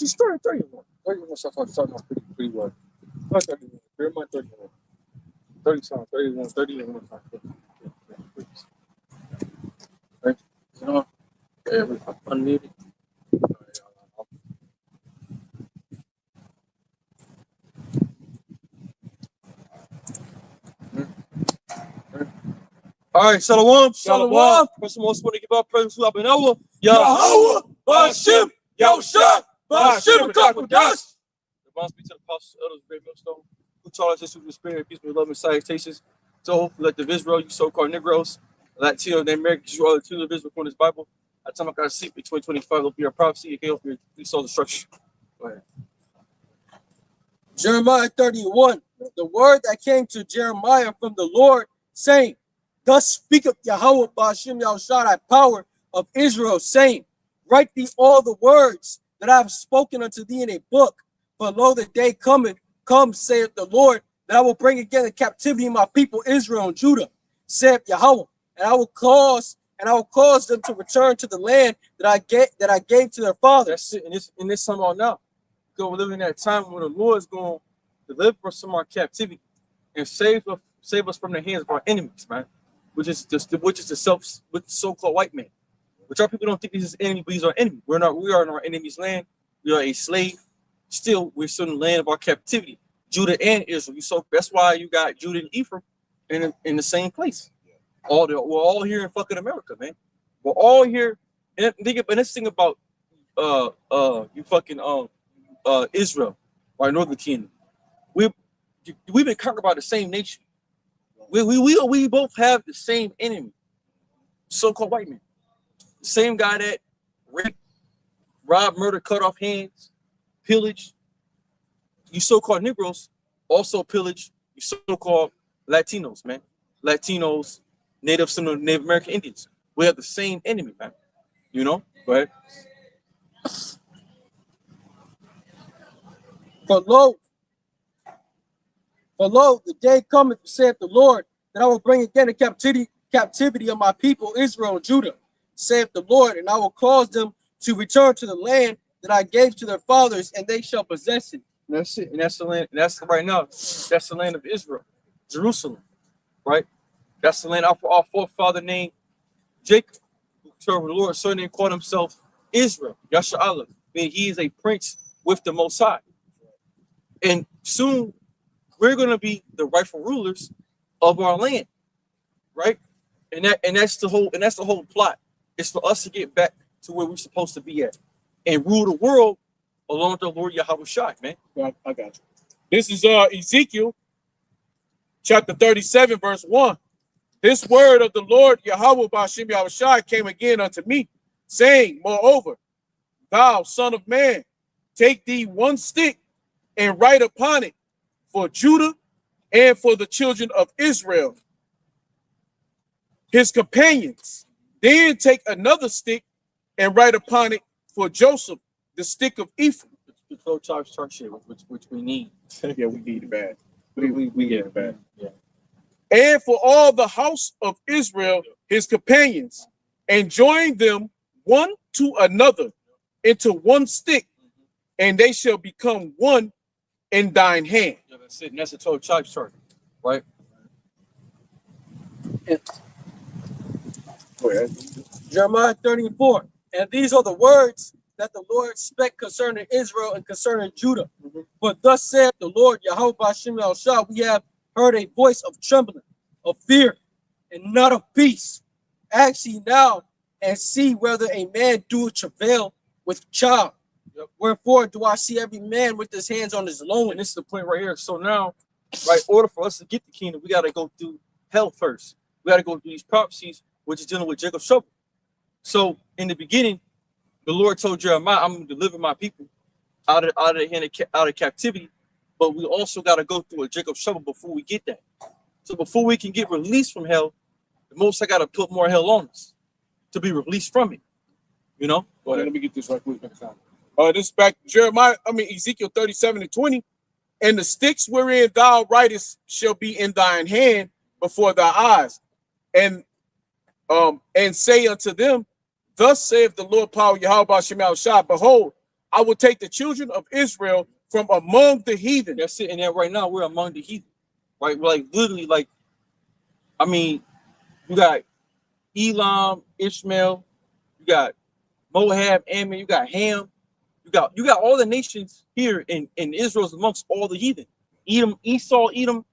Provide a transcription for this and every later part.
Actually, start at 31. 31 starting off pretty well. Start 31. Jeremiah 31. 30 times, 31, 31 times. Right? So, yeah, we unmuted. All right, Shalom. Shalom. First of all, I want to give our praise to Abinawah. Yahweh, Bashim, Yahusha, Bashim, Kakwadash. The bonds be to the apostles, elders, great millstone, who taught us this through the spirit, peace, love, and salutations. So, let the Israel, you so-called Negroes, Latino, the Americans, you are the children of Israel from this Bible. I tell them I got to see in 2025, will be our prophecy, again, will be soul destruction. Go ahead. Jeremiah 31. The word that came to Jeremiah from the Lord, saying, Thus speaketh Yahweh Bashim Yahushua, thy power of Israel, saying, Write thee all the words that I have spoken unto thee in a book. For lo, the day cometh, come, saith the Lord, that I will bring again the captivity of my people Israel and Judah, saith Yahweh, and I will cause them to return to the land that I gave to their fathers. That's it. In this time on now, because we're living in that time when the Lord is going to deliver us from our captivity and save us from the hands of our enemies, man. Which is the so-called white man. Which our people don't think this is enemy, but he's our enemy. We are in our enemy's land. We are a slave. Still, we're still in the land of our captivity. Judah and Israel. That's why you got Judah and Ephraim in the same place. We're all here in fucking America, man. We're all here. And this thing about Israel, our northern kingdom. We've been conquered by the same nation. We both have the same enemy, so-called white man. The same guy that raped, robbed, murdered, cut off hands, pillaged. You so-called Negroes also pillage you so-called Latinos, man. Latinos, Native American Indians. We have the same enemy, man. You know? Go ahead. For lo, the day cometh, saith the Lord, that I will bring again the captivity of my people Israel and Judah, saith the Lord, and I will cause them to return to the land that I gave to their fathers, and they shall possess it. And that's it. And that's the land. That's right now. That's the land of Israel, Jerusalem, right? That's the land our forefather named Jacob, who served the Lord, surname called himself Israel, Yasha'Allah, meaning he is a prince with the Most High. And soon we're going to be the rightful rulers of our land, right? And that's the whole plot. It's for us to get back to where we're supposed to be at and rule the world along with the Lord Yahweh Shai, man. I got you. This is Ezekiel chapter 37, verse 1. This word of the Lord Yahweh Bashim Yahushai came again unto me, saying, Moreover, thou son of man, take thee one stick and write upon it for Judah and for the children of Israel, his companions. Then take another stick and write upon it for Joseph, the stick of Ephraim. The 12 tribes chart shit, which we need. Yeah, we need it bad. We get it bad. Yeah. And for all the house of Israel, his companions, and join them one to another into one stick, and they shall become one in thine hand. Yeah, that's it. And that's the 12 tribes chart, right? Jeremiah 34. And these are the words that the Lord spake concerning Israel and concerning Judah. But thus saith the Lord Yahweh Bashim Yahushua, we have heard a voice of trembling, of fear, and not of peace. Ask ye now and see whether a man doeth travail with child. Yep. Wherefore do I see every man with his hands on his loin? And this is the point right here. So now, right, in order for us to get the kingdom, we got to go through hell first. We got to go through these prophecies, which is dealing with Jacob's trouble. So in the beginning, the Lord told Jeremiah, I'm going to deliver my people out of captivity. But we also got to go through a Jacob's trouble before we get that. So before we can get released from hell, the most I got to put more hell on us to be released from it. You know? Well, let me get this right quick. This is back Ezekiel 37 and 20. And the sticks wherein thou writest shall be in thine hand before thy eyes. And say unto them, Thus saith the Lord power Yahweh Bashim Yahushua, behold, I will take the children of Israel from among the heathen. That's it. And then right now we're among the heathen, right? We're like literally like, I mean, you got Elam, Ishmael, you got Moab, Ammon, you got Ham, you got all the nations here in Israel's amongst all the heathen. Edom, Esau, Edom,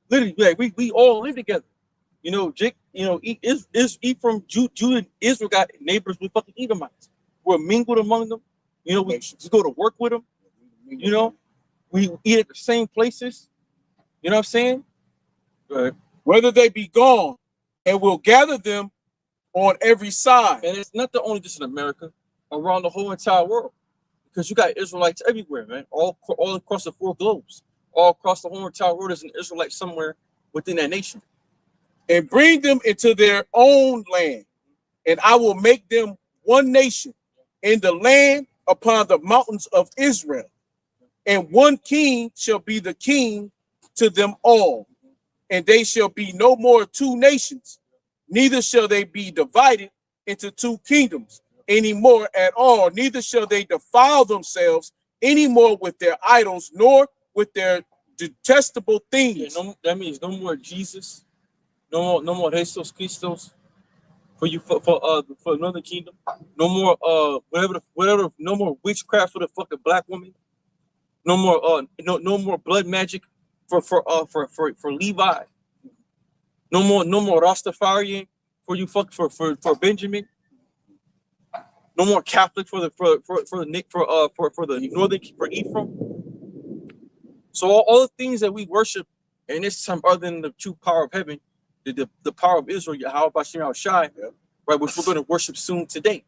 literally, like we all live together. You know, Jake, you know, Ephraim, Judah, Israel got neighbors with fucking Edomites. We're mingled among them. You know, we go to work with them. You know, we eat at the same places. You know what I'm saying? Whether they be gone, and will gather them on every side. And it's not the only just in America, around the whole entire world. Because you got Israelites everywhere, man. All across the four globes. All across the whole entire world is an Israelite somewhere within that nation. And bring them into their own land. And I will make them one nation in the land upon the mountains of Israel. And one king shall be the king to them all. And they shall be no more two nations, neither shall they be divided into two kingdoms anymore at all. Neither shall they defile themselves anymore with their idols, nor with their detestable things. Yeah, that means no more Jesus, no more Jesus Christos for you for another kingdom. No more whatever. No more witchcraft for the fucking black woman. No more no more blood magic for Levi. No more Rastafarian for you for Benjamin. No more Catholic for the northern for Ephraim. So all the things that we worship in this time other than the true power of heaven, the power of Israel, Yahweh Bashim Al-Shai, right, which we're going to worship soon today.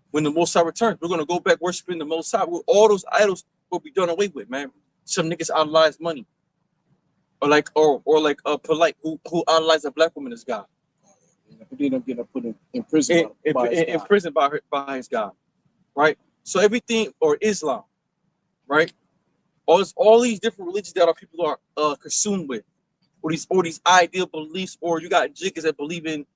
When the Most High returns, we're going to go back worshiping the Most High. All those idols will be done away with, man. Some niggas idolize money. Or like Polite, who idolize a black woman as God. They don't get put in prison in prison by his God, right? So everything, or Islam, right? All these different religions that our people are consumed with, or these ideal beliefs, or you got jiggas that believe in,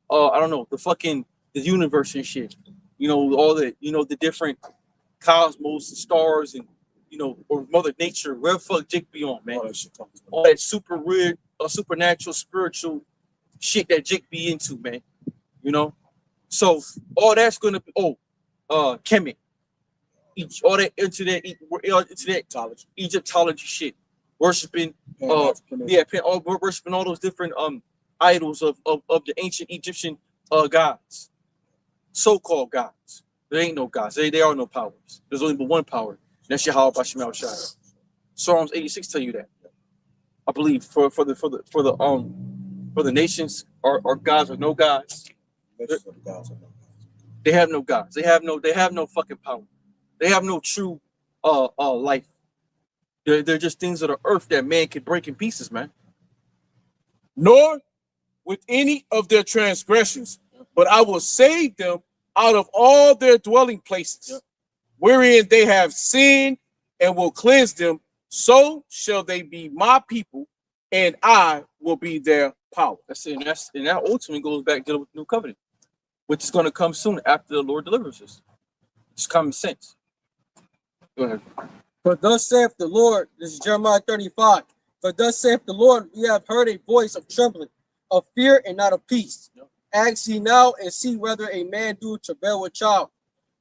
I don't know, the universe and shit. You know, all the different cosmos and stars and or Mother Nature, where the fuck Jake be on, man? All that super weird, supernatural, spiritual shit that Jake be into, man. You know, so all that's gonna be Kemet, all that internet Egyptology shit, worshiping worshiping all those different idols of the ancient Egyptian gods, so-called gods. There ain't no gods. There are no powers. There's only but one power. That's Yahweh Bashim Al-Shai. Psalms 86 tell you that. I believe for the nations are gods or no gods. They have no gods. They have no fucking power. They have no true life. They're just things of the earth that man can break in pieces, man. Nor with any of their transgressions, but I will save them out of all their dwelling places, wherein they have sinned, and will cleanse them. So shall they be my people, and I will be their power. That's it. And that ultimately goes back to the new covenant, which is going to come soon after the Lord delivers us. It's common sense. Go ahead. For thus saith the Lord, this is Jeremiah 35. For thus saith the Lord, we have heard a voice of trembling, of fear and not of peace. Ask ye now and see whether a man do travail with child.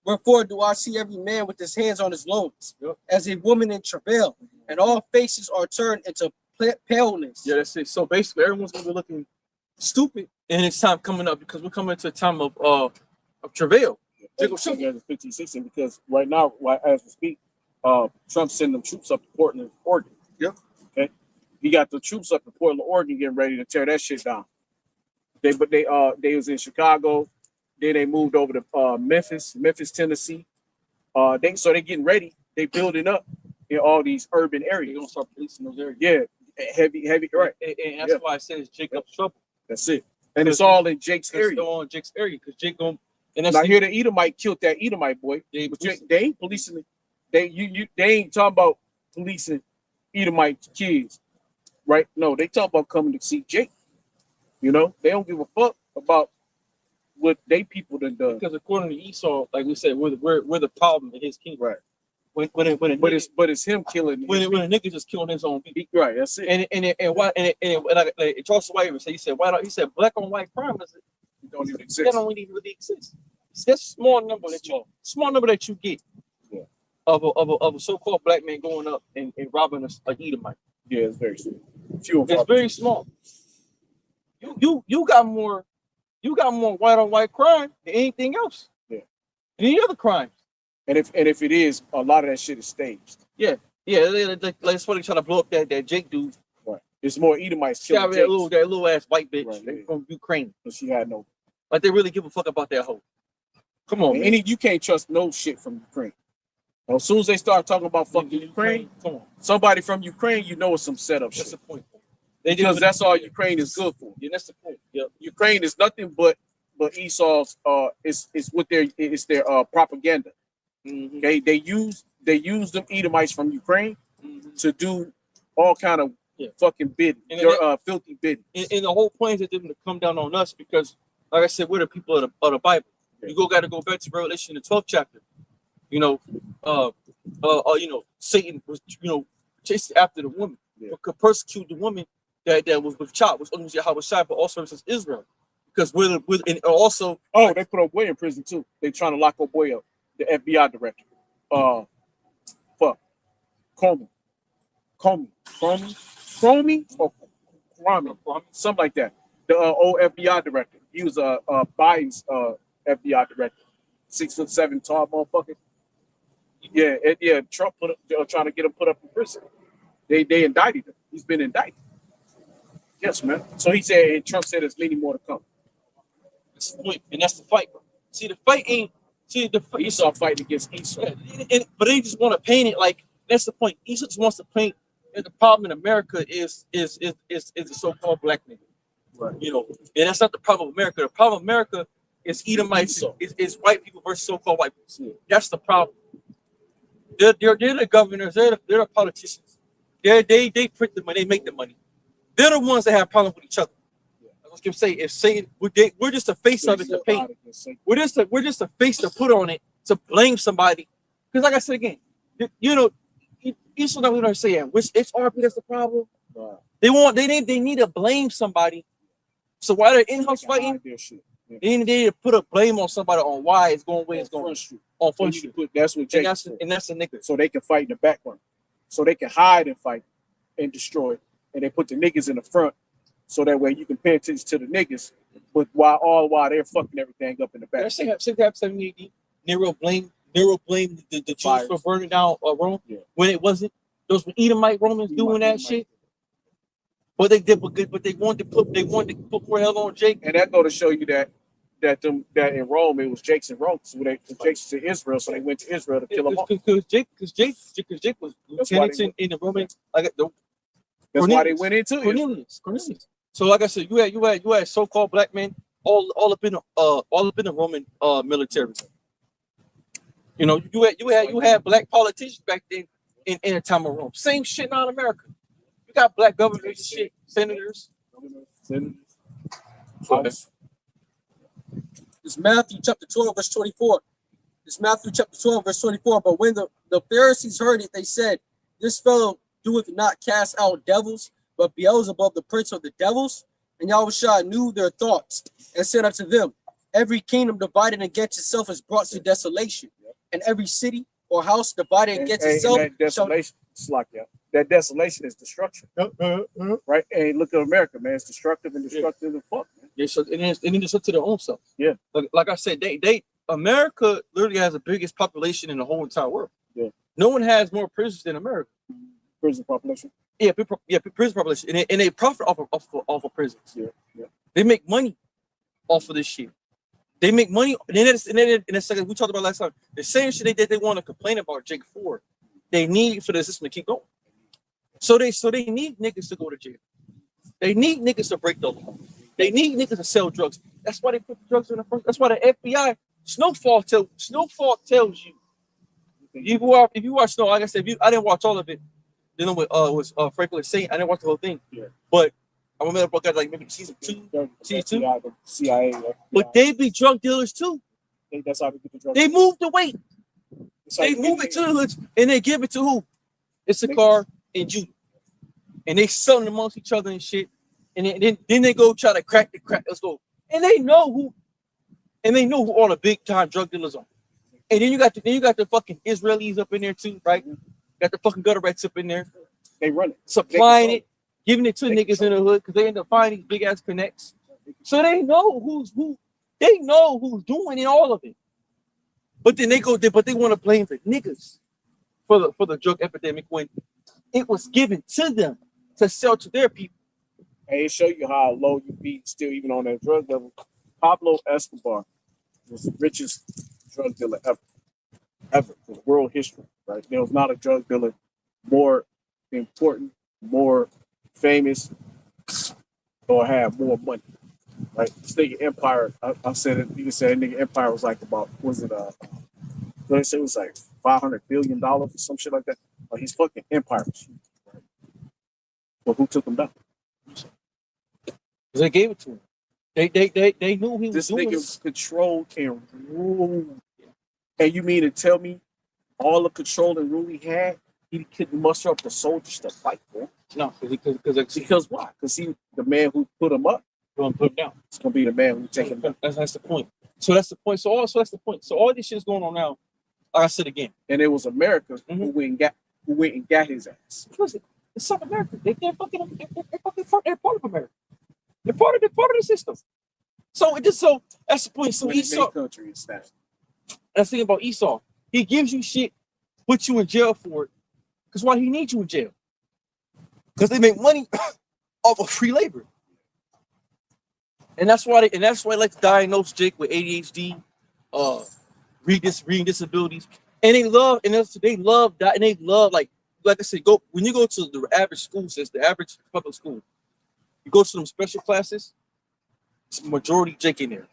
Wherefore do I see every man with his hands on his loins, as a woman in travail, and all faces are turned into paleness. Yeah, that's it. So basically, everyone's gonna be looking stupid, and it's time coming up because we're coming to a time of travail. 15, 16, because right now, as we speak, Trump's sending them troops up to Portland, Oregon. Yep. Okay. He got the troops up in Portland, Oregon, getting ready to tear that shit down. They was in Chicago. Then they moved over to Memphis, Tennessee. They're getting ready. They building up in all these urban areas. They're gonna start policing those areas. Yeah, heavy, right. And that's why I said it's Jacob's trouble. That's it. And it's all in Jake's area. It's all in Jake's area because Jake going. And I hear the Edomite killed that Edomite boy. They ain't policing it. They ain't talking about policing Edomite kids, right? No, they talk about coming to see Jake. You know, they don't give a fuck about what they people done done. Because according to Esau, like we said, we're the problem in his kingdom. Right. when but it's him killing. when a nigga just killing his own people. Right, that's it. And why and like Charles White said, he said why don't, he said black on white crime Don't even that exist. don't even really exist. It's that small number that you get of a so-called black man going up and robbing a Edomite. Yeah, it's very small. Few It's very small. You got more white on white crime than anything else. Yeah. Any other crimes. And if it is, a lot of that shit is staged. Yeah, that's why they trying to blow up that Jake dude. Right. There's more Edomites Yeah, killing that little ass white bitch right, from Ukraine. but she had no. Like they really give a fuck about that hoe. Come on, man. You can't trust no shit from Ukraine. As soon as they start talking about fucking Ukraine, come on. somebody from Ukraine, you know it's some setup That's shit. the point. Because that's all Ukraine is good for. Yeah, that's the point. Yeah. Ukraine is nothing but Esau's it's what their propaganda. Mm-hmm. Okay, they use them Edomites from Ukraine to do all kind of fucking bidding, filthy bidding. And the whole point is them to come down on us because, like I said, we're the people of the Bible. You got to go back to Revelation, the 12th chapter. You know, Satan was chasing after the woman, could persecute the woman that was with child, was only Yahweh Shai, but also versus Israel, because and also they put a boy in prison too. They trying to lock a boy up. The FBI director, Comey, or Kwame, something like that. The old FBI director. He was Biden's FBI director, 6'7" tall motherfucker. Yeah. Trump trying to get him put up in prison. They indicted him. He's been indicted. Yes, man. So he said, and Trump said there's many more to come. That's the point, and that's the fight. See, the fight ain't. See, Esau fighting against Esau. But they just want to paint it like that's the point. Esau just wants to paint that the problem in America is the so-called black nigga. Right. You know, and that's not the problem of America. The problem of America is Edomites, is white people versus so-called white people. Yeah. That's the problem. They're the governors, they're the politicians. They print the money, they make the money. They're the ones that have problems with each other. I was gonna say, if Satan, we're just a face of it to paint. We're just a face to put on it to blame somebody. Because like I said again, you know, you still know what I'm saying. It's RP that's the problem. Wow. They need to blame somebody. So while they're in-house fighting, they need to put a blame on somebody on why it's going where it's going. On Front Street. That's what Jake and that's the nigga. So they can fight in the background. So they can hide and fight and destroy. And they put the niggas in the front. So that way you can pay attention to the niggas, but while they're fucking everything up in the back. Same happened 70 AD. Nero blamed the Jews for burning down Rome when it wasn't. Those were Edomite Romans doing that shit. But they did, but they wanted to put more hell on Jake. And that go to show you that in Rome it was Jake's in Rome. So Jake's in Israel, so they went to Israel to kill him off. Because Jake was lieutenant in the Roman. That's why they went into Cornelius. So like I said, you had so-called black men all up in the Roman military. You know, you had black politicians back then in the time of Rome. Same shit now in America. You got black governors and shit, senators. It's Matthew chapter 12, verse 24. It's Matthew chapter 12, verse 24. But when the Pharisees heard it, they said, "This fellow doeth not cast out devils, but Beelzebub, the prince of the devils." And Yahushua knew their thoughts and said unto them, "Every kingdom divided against itself is brought to desolation, and every city or house divided against itself." That desolation is destruction. Right? And look at America, man. It's destructive and destructive and fuck, man. Yeah, so and it's up to their own self. Yeah. Like I said, America literally has the biggest population in the whole entire world. Yeah. No one has more prisons than America. Prison population. Yeah, prison population, and they profit off of prisons. Yeah. They make money off of this shit. They make money, and then in a second we talked about last time. The same shit they want to complain about Jake Ford. They need for the system to keep going. So they need niggas to go to jail. They need niggas to break the law. They need niggas to sell drugs. That's why they put the drugs in the first. That's why the FBI Snowfall tells you. If you watch Snow, like I said, I didn't watch all of it. Dealing with was Franklin Saint. I didn't watch the whole thing. Yeah. But I remember got like maybe season 2. CIA. But they be drug dealers too. That's how they get the drugs. They moved the weight. It's They like move it to the hoods and they give it to who? Issachar and Judah. And they selling amongst each other and shit. And then they go try to crack the crack. Let's go. And they know who all the big time drug dealers are. And then you got the fucking Israelis up in there too, right? Got the fucking gutter rats up in there. They run it. Supplying it, giving it to niggas in the hood because they end up finding these big ass connects. So they know who's who. They know who's doing it, all of it. But then they want to blame the niggas for the drug epidemic when it was given to them to sell to their people. And it show you how low you be still even on that drug level. Pablo Escobar was the richest drug dealer ever in world history. Right? There was not a drug dealer more important, more famous, or have more money. Right? This nigga Empire, I said it. You can say nigga Empire was like about they say it was like $500 billion or some shit like that. Like he's fucking Empire. Right? But who took him down? They gave it to him. They knew he was This doing nigga controlled and ruled. And you mean to tell me all the control and rule he had, he couldn't muster up the soldiers to fight for him? No, because why? Because he, the man who put him up, going to put him down. it's gonna be the man who take him down. That's the point. So that's the point. So that's the point. So all this shit is going on now. Like I said again, And it was America who went and got his ass. because it's South America. They're part of America. They're part of the system. So that's the point. So When they Esau, make country is that. that's the thing about Esau. He gives you shit, puts you in jail for it. Because why he needs you in jail? Because they make money off of free labor. And that's why they like to diagnose Jake with ADHD, reading disabilities. And they love that, and they love like I said, when you go to the average school system, the average public school, you go to them special classes, it's majority Jake in there.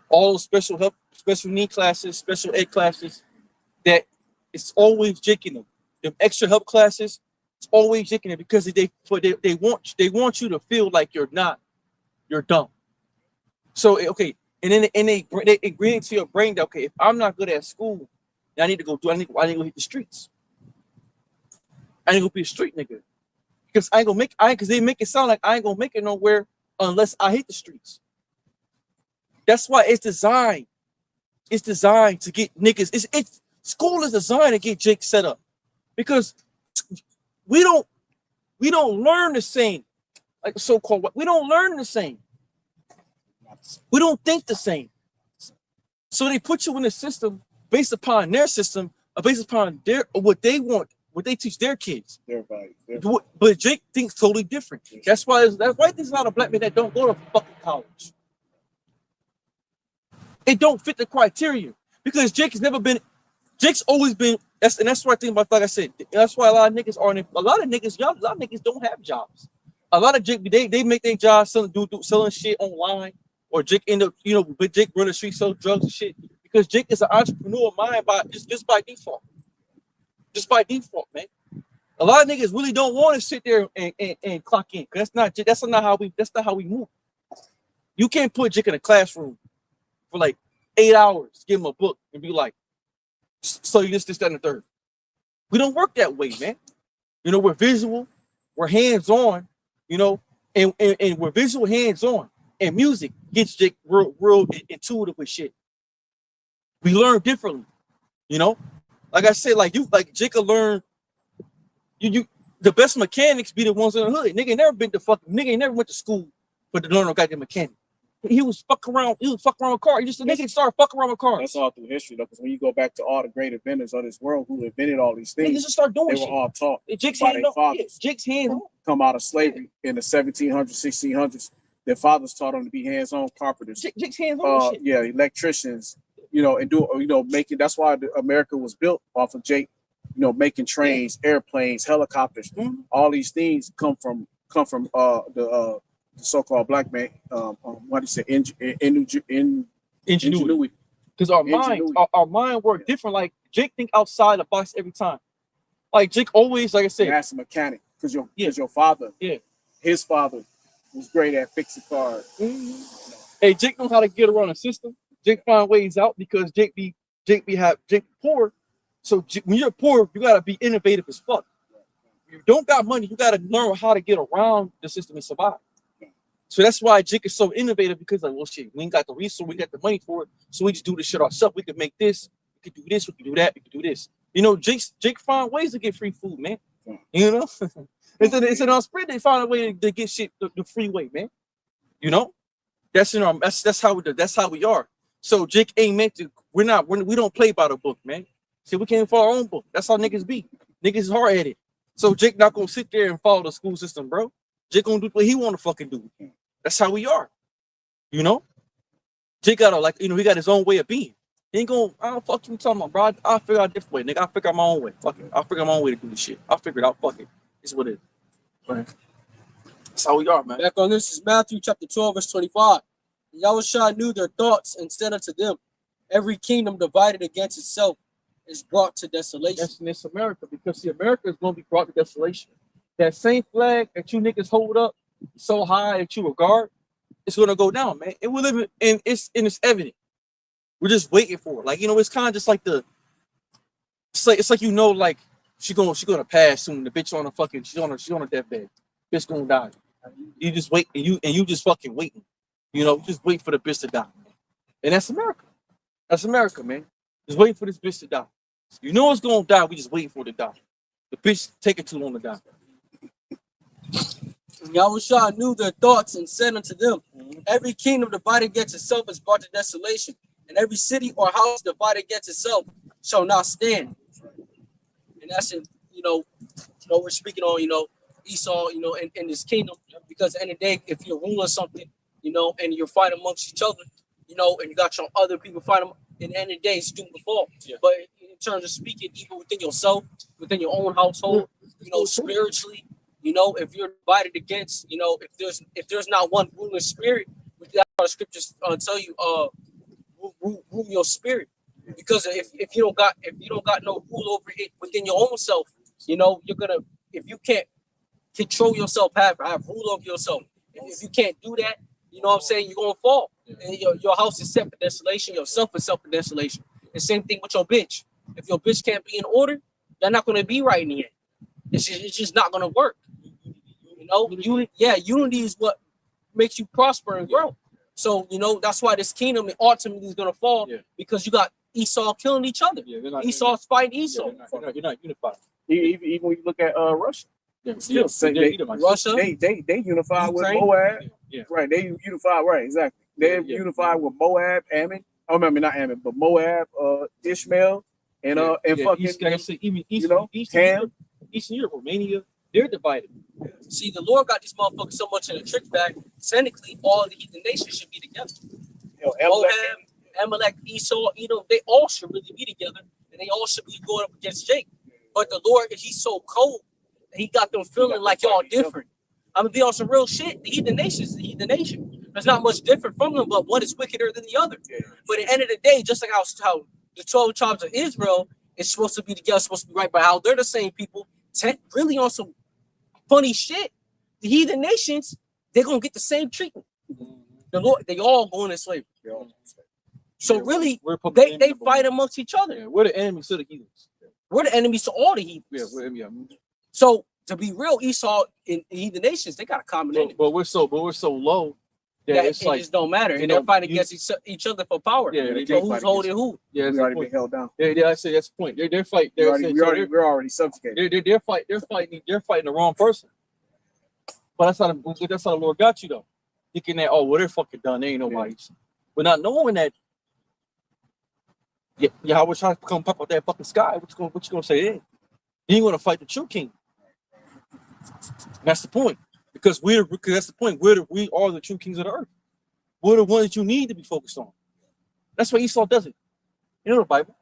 All those special help, special need classes, special ed classes, that it's always Jake in them. Them extra help classes, it's always Jake in there because they want you to feel like you're dumb. So okay, and then they bring into your brain that okay, if I'm not good at school, then I need to go hit the streets. I need to go be a street nigga. Because because they make it sound like I ain't gonna make it nowhere unless I hit the streets. That's why it's designed. It's designed to get niggas. School is designed to get Jake set up. Because we don't learn the same. Like so-called, we don't learn the same. We don't think the same. So they put you in a system based upon their system, or based upon what they want, what they teach their kids. But Jake thinks totally different. That's why there's a lot of black men that don't go to fucking college. It don't fit the criteria because Jake's always been. That's why I think about, like I said, that's why a lot of niggas don't have jobs. A lot of Jake, they make their jobs selling shit online, or Jake end up, but Jake run the street, sell drugs and shit, because Jake is an entrepreneur mind just by default. Just by default, man. A lot of niggas really don't want to sit there and clock in. That's not how we move. You can't put Jake in a classroom for like 8 hours, give him a book, and be like, so you this, that, and the third. We don't work that way, man. We're visual, we're hands-on, and we're visual, hands-on. And music gets Jake real intuitive with shit. We learn differently, Like I said, like Jake will learn. The best mechanics be the ones in the hood. Nigga ain't never went to school for the learn goddamn mechanic. He was fucking around with cars. Nigga started fucking around with cars. That's all through history, though, because when you go back to all the great inventors of this world who invented all these things, niggas just start doing they shit. were all taught Jake's by hands their on. fathers. Jake's hands on. Come out of slavery in the 1700s, 1600s. Their fathers taught them to be hands-on carpenters. Jake's hands on shit. Yeah, electricians, and making. That's why America was built off of Jake, making trains, airplanes, helicopters. Mm-hmm. All these things come from the so-called black man. What do you say? Ingenuity. Because our mind work different. Like Jake think outside the box every time. Like Jake always, like I said, that's a mechanic. Because your father, his father was great at fixing cars. Mm-hmm. Hey, Jake knows how to get around the system. Jake find ways out because Jake poor, So when you're poor, you gotta be innovative as fuck. If you don't got money, you gotta learn how to get around the system and survive. So that's why Jake is so innovative, because like, well, shit, we ain't got the resource, we got the money for it, so we just do this shit ourselves. We can make this, we can do this, we can do that, we can do this. You know, Jake find ways to get free food, man. You know, it's in our spirit. They find a way to get shit the free way, man. You know, that's in our that's how we are. So Jake ain't meant to. We don't play by the book, man. See, we can't follow our own book. That's how niggas be. Niggas is hard headed. So Jake not gonna sit there and follow the school system, bro. Jake gonna do what he want to fucking do. That's how we are. You know, Jake got he got his own way of being. He ain't gonna, I don't fuck you talking about, bro. I'll figure out a different way, nigga. I'll figure out my own way. Fuck it. I'll figure out my own way to do this shit. I'll figure it out. Fuck it. It's what it is. Right. That's how we are, man. Back on this is Matthew chapter 12, verse 25. Yahushua knew their thoughts and said unto them, every kingdom divided against itself is brought to desolation. Yes, and it's America, because see, America is gonna be brought to desolation. That same flag that you niggas hold up so high that you regard, it's gonna go down, man. And we live in it's evident. We're just waiting for it. Like, you know, it's kind of just like it's like, you know, like she gonna pass soon. The bitch on a fucking she's on a deathbed. Bitch gonna die. You just wait and you just fucking waiting. You know, just wait for the bitch to die. And that's America. That's America, man. Just waiting for this bitch to die. You know it's gonna die. We just waiting for it to die. The bitch taking too long to die. Yahushua knew their thoughts and said unto them, every kingdom divided against itself is brought to desolation, and every city or house divided against itself shall not stand. And that's in, we're speaking on, Esau, in this kingdom, because at the end of the day, if you're ruling something, and you're fighting amongst each other, and you got your other people fighting, in the end of the day, it's doomed to fall. Yeah. But in terms of speaking, even within yourself, within your own household, spiritually, if you're divided against, if there's not one ruling spirit, that's how the scriptures tell you, rule your spirit. Because if you don't got no rule over it within your own self, you're gonna, if you can't control yourself, have rule over yourself. If you can't do that, you know what I'm saying, you're gonna fall. And your house is set for desolation, yourself is set for desolation. The same thing with your bitch. If your bitch can't be in order, they're not gonna be right in the end. It's just not gonna work. Unity is what makes you prosper and grow. So, that's why this kingdom ultimately is gonna fall, because you got Esau killing each other. Esau's fighting Esau. You're not unified. Even when you look at Russia. Still, Russia, they unified with Ukraine. Moab, Yeah. right? They unified, right? Exactly. They unified with Moab, Ammon. Oh, remember not Ammon, but Moab, Ishmael, and fucking Ham. Eastern Europe, Romania, they're divided. See, the Lord got these motherfuckers so much in a trick bag. Technically, all the heathen nations should be together. Moab, Amalek, Esau, Edom, they all should really be together, and they all should be going up against Jake. But the Lord, he's so cold, he got them feeling like y'all different. I'm gonna be on some real shit. The heathen nation. There's not much different from them, but one is wickeder than the other. But at the end of the day, just like how the 12 tribes of Israel is supposed to be together, supposed to be right, but how they're the same people, really on some funny shit. The heathen nations, they're gonna get the same treatment. The Lord, they all going in slavery. So really, they fight amongst each other. Yeah, we're the enemies to the heathens. We're the enemies to all the heathens. So to be real, Esau and heathen nations, they got a common enemy. But we're so low that it's it like just don't matter. And they're fighting against each other for power. Yeah, so who's holding who? Yeah, we already been held down. Yeah, I say that's the point. They're fighting. We're already subjugated. They're fighting the wrong person. But that's how the Lord got you though. Thinking that, oh, well, they're fucking done. They ain't nobody's. But not knowing that. Yeah, I was trying to come pop out that fucking sky. What you gonna say then? You ain't gonna fight the true king. That's the point. Because that's the point. We are the true kings of the earth. We're the ones that you need to be focused on. That's why Esau does it. You know the Bible.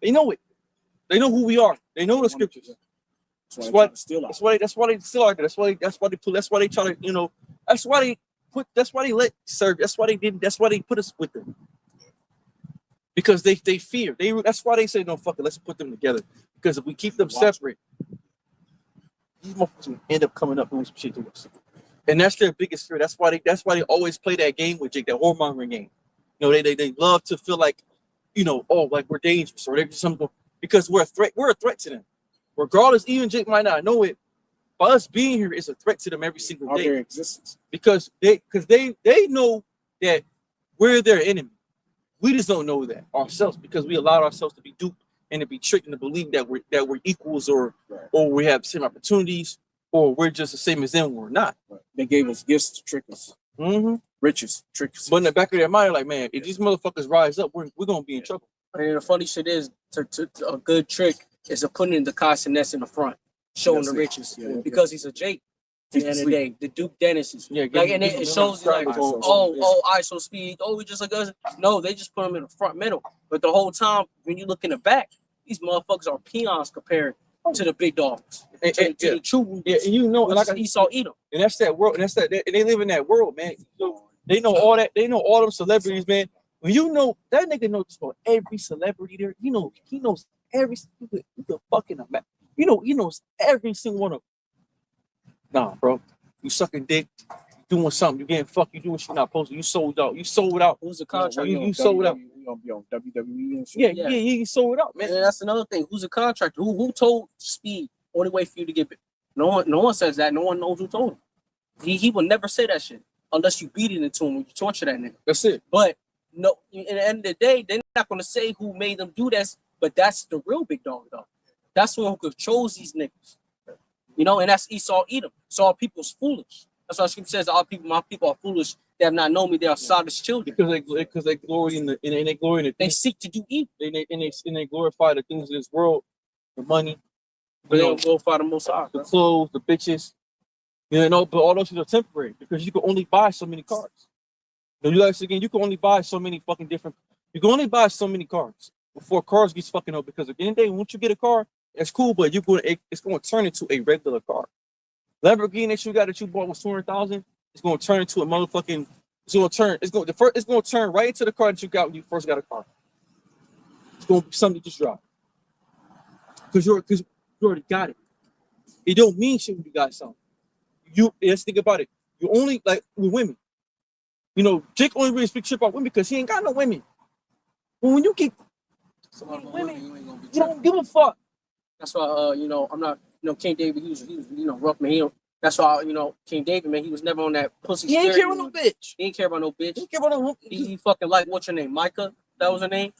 They know it. They know who we are. They know the scriptures. That's why they still are. That's why they try to, that's why they let serve. That's why they put us with them. Because they fear. That's why they say, no, fuck it, let's put them together. Because if we keep them separate, these motherfuckers will end up coming up doing some shit to us. And that's their biggest fear. That's why they always play that game with Jake, that warmongering game. They love to feel like, like we're dangerous or they're just something, because we're a threat. We're a threat to them, regardless. Even Jake might not know it, but us being here is a threat to them every single Our day. very existence. Because they know that we're their enemy. We just don't know that ourselves because we allowed ourselves to be duped and to be tricked into believing that we're equals or we have the same opportunities or we're just the same as them. We're not. Right. They gave us gifts to trick us. Riches, tricks. But in the back of their mind, like, man, if these motherfuckers rise up, we're gonna be in trouble. And the funny shit is, a good trick is to put in the consonants in the front, showing the riches, because he's a Jake. At the end of the day, the Duke Dennis, like, and it shows you like, ISO speed. Oh, we just like us. No, they just put him in the front middle. But the whole time, when you look in the back, these motherfuckers are peons compared to the big dogs, to the true. Yeah, and you know, and like Esau Edom. And that's that world, and that's that, and they live in that world, man. So they know all that. They know all them celebrities, man. When you know that nigga knows just about every celebrity there, he knows every you can fucking imagine. He knows every single one of them. Nah, bro, you sucking dick, you doing something, you getting fucked, you doing shit not supposed to. You sold out. You sold out. Who's the contract? You sold out. You gonna be on WWE and shit. Yeah, you sold out, man. And that's another thing. Who's a contractor? Who told Speed only way for you to get bit? No one says that. No one knows who told him. He will never say that shit unless you beat it into him when you torture that nigga. That's it. But no, in the end of the day, they're not gonna say who made them do this. But that's the real big dog, though. That's the one who controls these niggas. And that's Esau Edom. So our people's foolish. That's why Scripture says my people are foolish. They have not known me. They are Sodom's children. Because they glory in they seek to do evil. They glorify the things of this world, the money, but they don't glorify the Most High. The clothes, the bitches. But all those things are temporary because you can only buy so many cars. You can only buy so many fucking different. You can only buy so many cars before cars gets fucking up. Because at the end of the day, once you get a car, it's cool, but it's going to turn into a regular car. Lamborghini that you bought was 200,000. It's going to turn into a motherfucking. It's going to turn right into the car that you got when you first got a car. It's going to be something you just drive because you already got it. It don't mean shit when you got something. Let's think about it. You only like with women. Jake only really speaks shit about women because he ain't got no women. But when you get some women, you don't give a fuck. That's why, I'm not, King David, he was rough, man. That's why, King David, man, he was never on that pussy. He ain't care about no bitch. He ain't care about no bitch. He ain't care about no. He fucking like, what's your name? Micah? That was her name?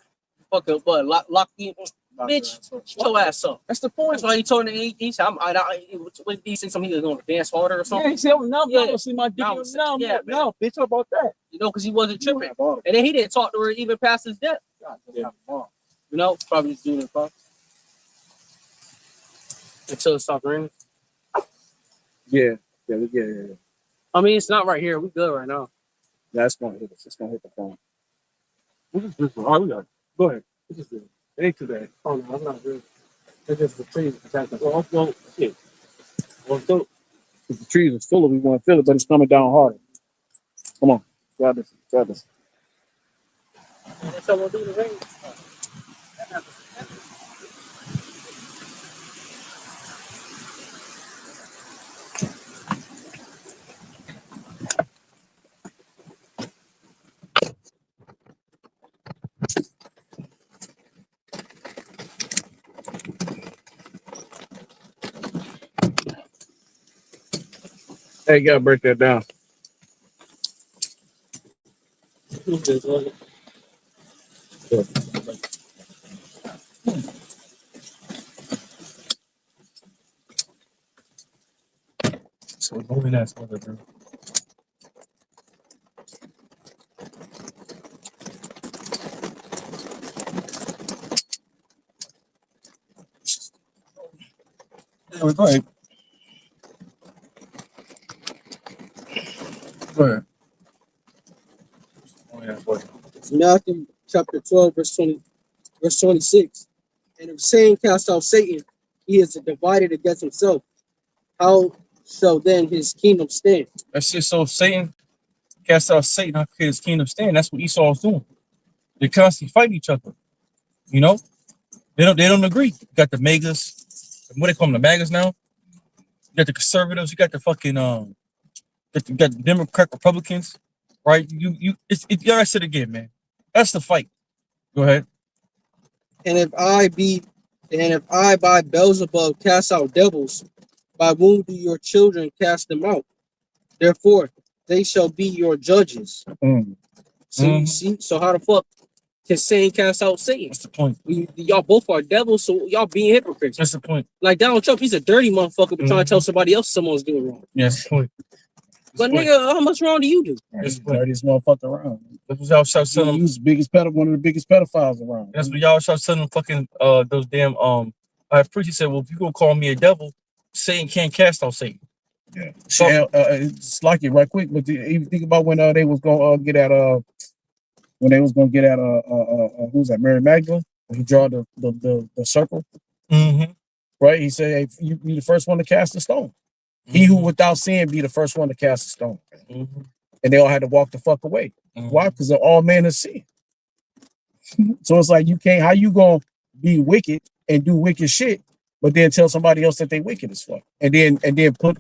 Fucking, but lock you, bitch, shut your ass up. That's the point. That's why he told me, he said, he said something, he was going to dance harder or something. Yeah, he said, I'm going to see my dick. No, bitch, how about that? Because he wasn't tripping. And then he didn't talk to her even past his death. Probably just doing it, bro. Until it stopped raining. Yeah. I mean, it's not right here. We good right now. That's gonna hit us. It's gonna hit the phone. What is this one? Oh, we got it. Go ahead. What is this? It ain't too bad. Oh no, I'm not good. It's just the trees attacking. Well, shit. Well, so if the trees are full of, we want to feel it, but it's coming down harder. Come on, grab this. That's what we'll do the rain. Hey, you gotta break that down. So moving that further, bro. Go ahead. Go ahead. Oh, yeah, boy. Matthew chapter 12, verse 26. And if Satan cast out Satan, he is divided against himself. How shall then his kingdom stand? That's it. So Satan cast out Satan, how could his kingdom stand? That's what Esau is doing. They constantly fight each other. They don't agree. You got the megas, what they call them, the magas now. You got the conservatives, you got the fucking you got the Democrat Republicans, right? I said again, man. That's the fight. Go ahead. And if I be And if I by Beelzebub cast out devils, by whom do your children cast them out? Therefore, they shall be your judges. See? So how the fuck can Satan cast out Satan? What's the point? Y'all both are devils, so y'all being hypocrites. That's the point. Like Donald Trump, he's a dirty motherfucker, but trying to tell somebody else someone's doing wrong. Yes, the point. But nigga, how much wrong do you do? He's the dirtiest motherfucker around. That's what y'all start selling. He's one of the biggest pedophiles around. That's what y'all start selling fucking those damn I preacher said, well, if you gonna call me a devil, Satan can't cast out Satan. Yeah. So it's like it right quick, but even think about when they was gonna get at who's that, Mary Magdalene? When he draw the circle. Mm-hmm. Right? He said, hey, you be the first one to cast a stone. Mm-hmm. He who without sin be the first one to cast a stone. Mm-hmm. And they all had to walk the fuck away. Mm-hmm. Why? Because all men are sin. So it's like how you gonna be wicked and do wicked shit, but then tell somebody else that they wicked as fuck, and then put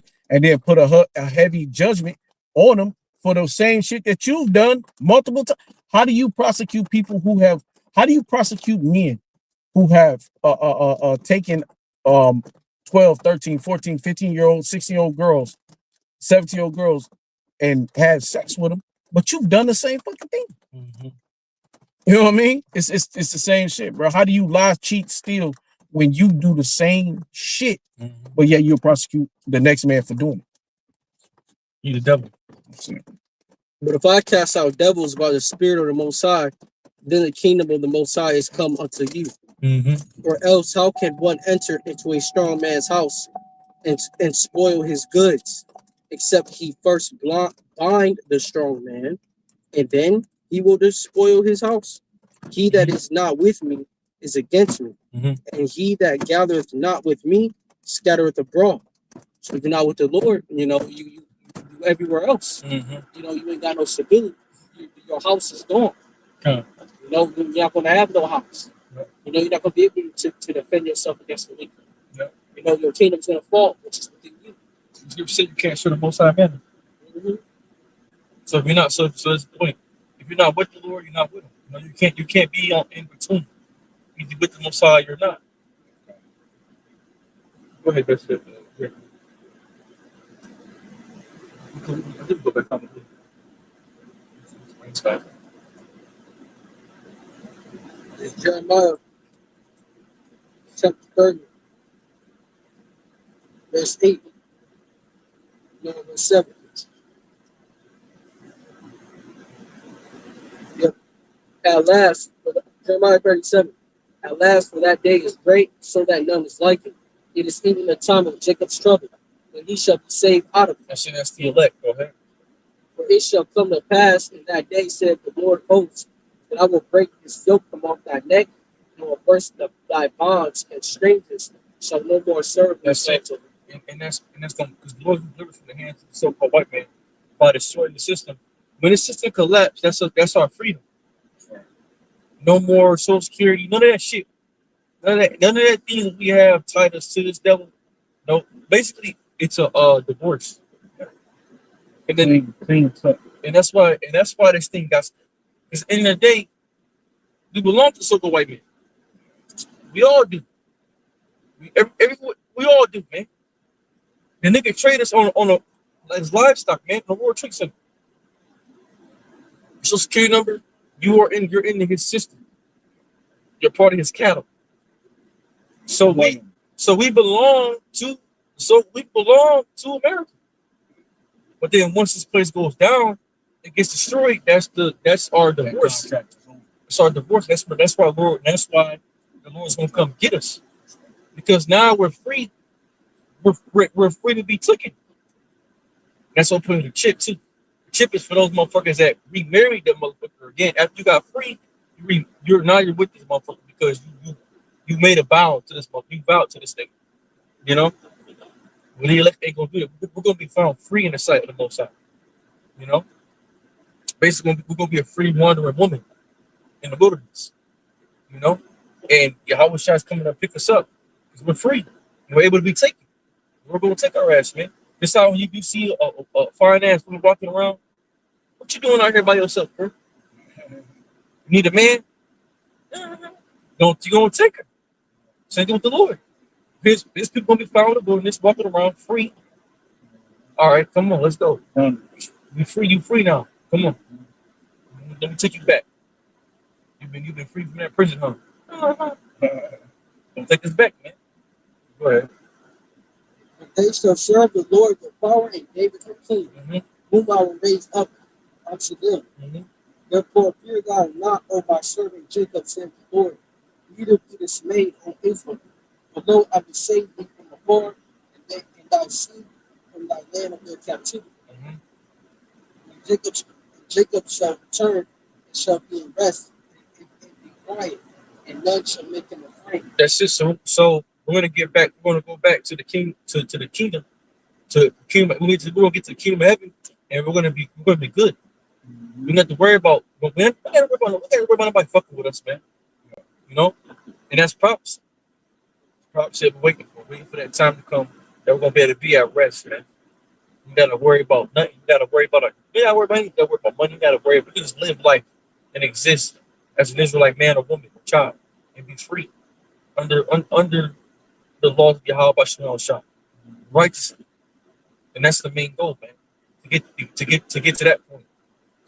a heavy judgment on them for the same shit that you've done multiple times. How do you prosecute people how do you prosecute men who have taken 12, 13, 14, 15-year-old, 16-year-old girls, 17-year-old girls and had sex with them, but you've done the same fucking thing? Mm-hmm. You know what I mean? It's the same shit, bro. How do you lie, cheat, steal when you do the same shit, but yet you'll prosecute the next man for doing it? You the devil. But if I cast out devils by the Spirit of the Most High, then the kingdom of the Most High is come unto you. Mm-hmm. Or else, how can one enter into a strong man's house and spoil his goods, except he first bind the strong man, and then he will despoil his house? He that is not with me is against me, and he that gathereth not with me scattereth abroad. So if you're not with the Lord, you everywhere else. You ain't got no stability. Your house is gone. You're not going to have no house. You're not going to be able to defend yourself against the wicked. Your kingdom's going to fall, which is within you. You said you can't show the Most High man. So if you're not, so that's the point. If you're not with the Lord, you're not with him. You can't be in between. Either with the Most High, you're not. Go ahead, that's it. Yeah. I did go back on the It's Jeremiah chapter 30, verse 8, verse 7. Yep. At last, Jeremiah 37, at last, for that day is great, so that none is like it. It is even the time of Jacob's trouble, when he shall be saved out of it. That's the elect. Go ahead. For it shall come to pass in that day, said the Lord of hosts, that I will break this yoke from off thy neck, and will burst thy bonds, and strangers shall no more serve thee. That's it. And that's going, because the Lord delivered from the hands of the so-called white man by destroying the system. When the system collapsed, that's our freedom. No more Social Security, none of that shit. None of that things we have tied us to this devil. No, basically it's a divorce. And then and that's why this thing got, because in the day we belong to so-called white men. We all do. We all do, man. The nigga trade us on his livestock, man. The World Trade Center. Social Security number, you're in his system. You're part of his cattle. So we belong to America. But then once this place goes down, it gets destroyed. That's our divorce. It's our divorce. That's why the Lord's gonna come get us. Because now we're free. We're free to be taken. That's what putting the chip too. The chip is for those motherfuckers that remarried that motherfucker again. After you got free, you're with this motherfucker because you made a vow to this motherfucker. You vowed to this thing. When the elect ain't gonna do it, we're gonna be found free in the sight of the Most High. Basically, we're gonna be a free wandering woman in the wilderness. And Yahweh Shai is coming to pick us up because we're free. We're able to be taken. We're gonna take our ass, man. This how when you see a fine ass woman walking around, what you doing out here by yourself, bro? You need a man? You gonna take her. Same thing with the Lord. His people gonna be found in the wilderness, walking around free. All right, come on, let's go. You free, you free now. Come on. Let me take you back. You've been free from that prison, huh? Don't take us back, man. Go ahead. And they shall serve the Lord with power and David their king, Mm-hmm. whom I will raise up unto them. Mm-hmm. Therefore, fear thou not, O my servant Jacob, said the Lord, neither be dismayed, O Israel. For lo, I will save thee from the Lord, and thy seed from thy land of their captivity. Mm-hmm. And Jacob shall return and shall be in rest and be quiet, and none shall make him afraid. That's it. So we're gonna get back. We're gonna go back to the king, to the kingdom, to the kingdom. We're gonna get to the kingdom of heaven, and we're gonna be good. We don't have to worry about. We can't worry about nobody fucking with us, man. You know, and that's props. Props that we're waiting for that time to come. That we're gonna be able to be at rest, man. You gotta worry about nothing. You gotta worry about you gotta worry about anything. You gotta worry about money. You gotta worry about. You just live life and exist as an Israelite man or woman or child and be free under the laws of Yahweh Bashar Shah. Righteously. And that's the main goal, man. To get to that point.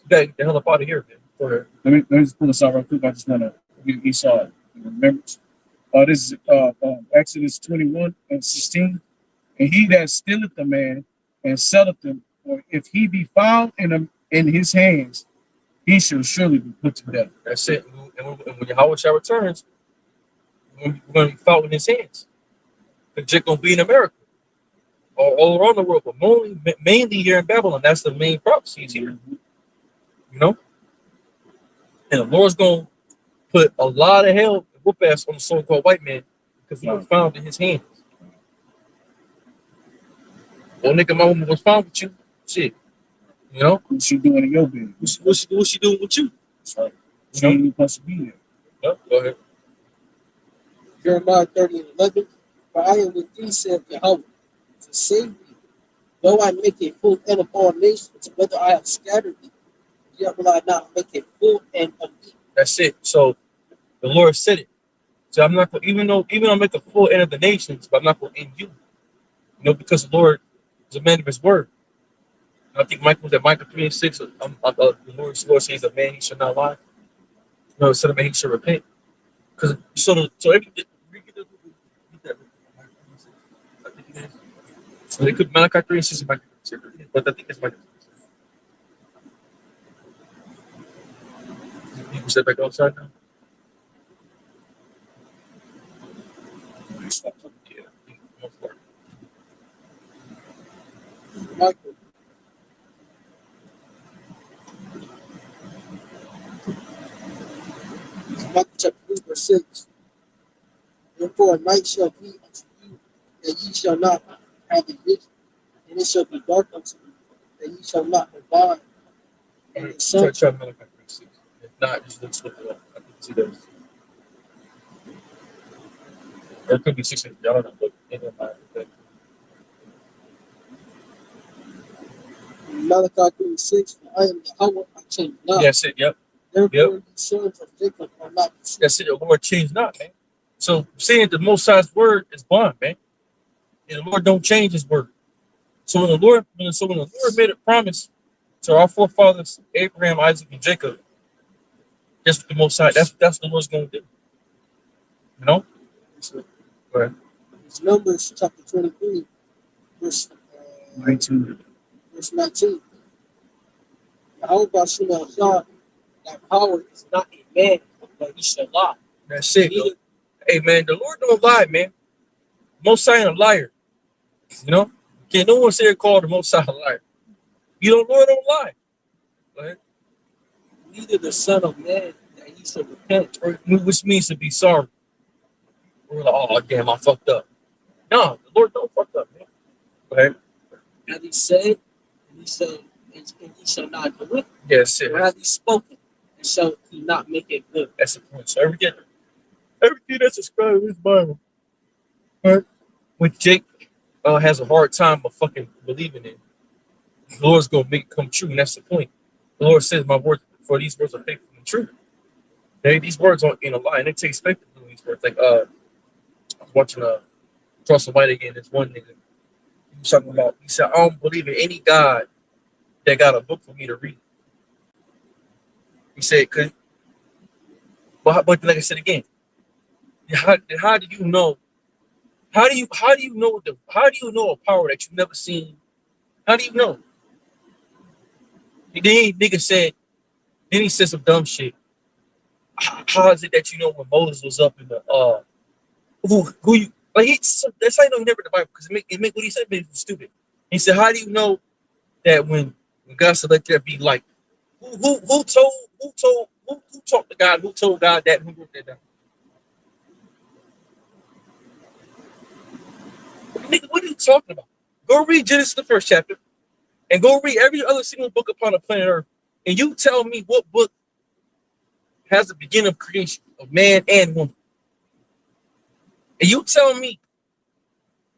You gotta get the hell up out of here, man. Go ahead. Let me just pull this out real quick. I just want to give Esau remembrance. This is Exodus 21:16. And he that stealeth the man and selleth him, or if he be found in his hands, he shall surely be put to death. That's it. And when Yahweh Shah returns, we're gonna be found in his hands. The jit gonna be in America. All around the world, but mainly here in Babylon. That's the main prophecy is here. You know? And the Lord's gonna put a lot of hell and whoop ass on the so-called white man because he was found in his hands. Well, nigga, my woman was found with you. Shit. You know? What she doing in your bed? What she doing with you? That's right. She ain't supposed to be there. No, go ahead. Jeremiah 30:11. For I am with thee, saith Yahweh, to save thee. Though I make a full end of all nations, whether I have scattered thee, yet will I not make a full end of thee. That's it. So the Lord said it. So I'm not gonna, even though I make a full end of the nations, but I'm not gonna end you. You know, because the Lord is a man of his word. I think Michael 3:6. The Lord says a man he should not lie. No, instead of man he should repent. Because so every I think it is. So they could Malachi 3:6 and Micah 3:6, but I think it's Micah 3:6. People step back outside now. Yeah, most likely. Michael. Micah chapter 3:6. Therefore a night shall be unto you, that ye shall not have a vision, and it shall be dark unto you, that ye shall not abide. And the sun Try Malachi 3:6. If not, just let's look it up. I can see those. Or it could be 6. I don't know, but it doesn't matter. Okay. Malachi 3:6. I am Yahweh, I change not. That's it. Yep. Therefore, the sons of Jacob are not deceived. That's it. The Lord changed not, man. So saying the Most High's word is bond, man. And the Lord don't change his word. So when the Lord made a promise to our forefathers, Abraham, Isaac, and Jacob, that's what the Most High, that's what the Lord's gonna do. You know? So, go ahead. It's Numbers chapter 23, verse 19. verse 19. Yahweh Bashim al-Shah, that power is not a man, but he shall lie. That's it. Yo. Hey man, the Lord don't lie, man. Most High ain't a liar. You know? Can't no one say it called the Most High a liar. Lord don't lie. Go ahead. Neither the Son of Man that he shall repent. Which means to be sorry. We're like, oh damn, I fucked up. No, the Lord don't fuck up, man. Go ahead. Hath he said, and he shall not do it? Yes, it. Or hath he spoken, and shall he not make it good? That's the point. So everything that's described in this Bible, right? When Jake has a hard time of fucking believing in, the Lord's gonna make it come true, and that's the point. The Lord says, "My words, for these words are faithful and true." These words aren't in a lie, and it takes faith to do these words. Like was watching Cross the White again. This one nigga, he was talking about. He said, "I don't believe in any God that got a book for me to read." He said, "Cause, but like I said again, how do you know? How do you know a power that you've never seen? How do you know?" And then nigga said, then he said some dumb shit. How is it that you know when Moses was up in the who you like? That's how you know he never read the Bible because it make what he said made it stupid. He said, "How do you know that when God said let there be light? Who talked to God? Who told God that? Who wrote that down? Nigga, what are you talking about? Go read Genesis the first chapter and go read every other single book upon the planet Earth, and you tell me what book has the beginning of creation of man and woman, and you tell me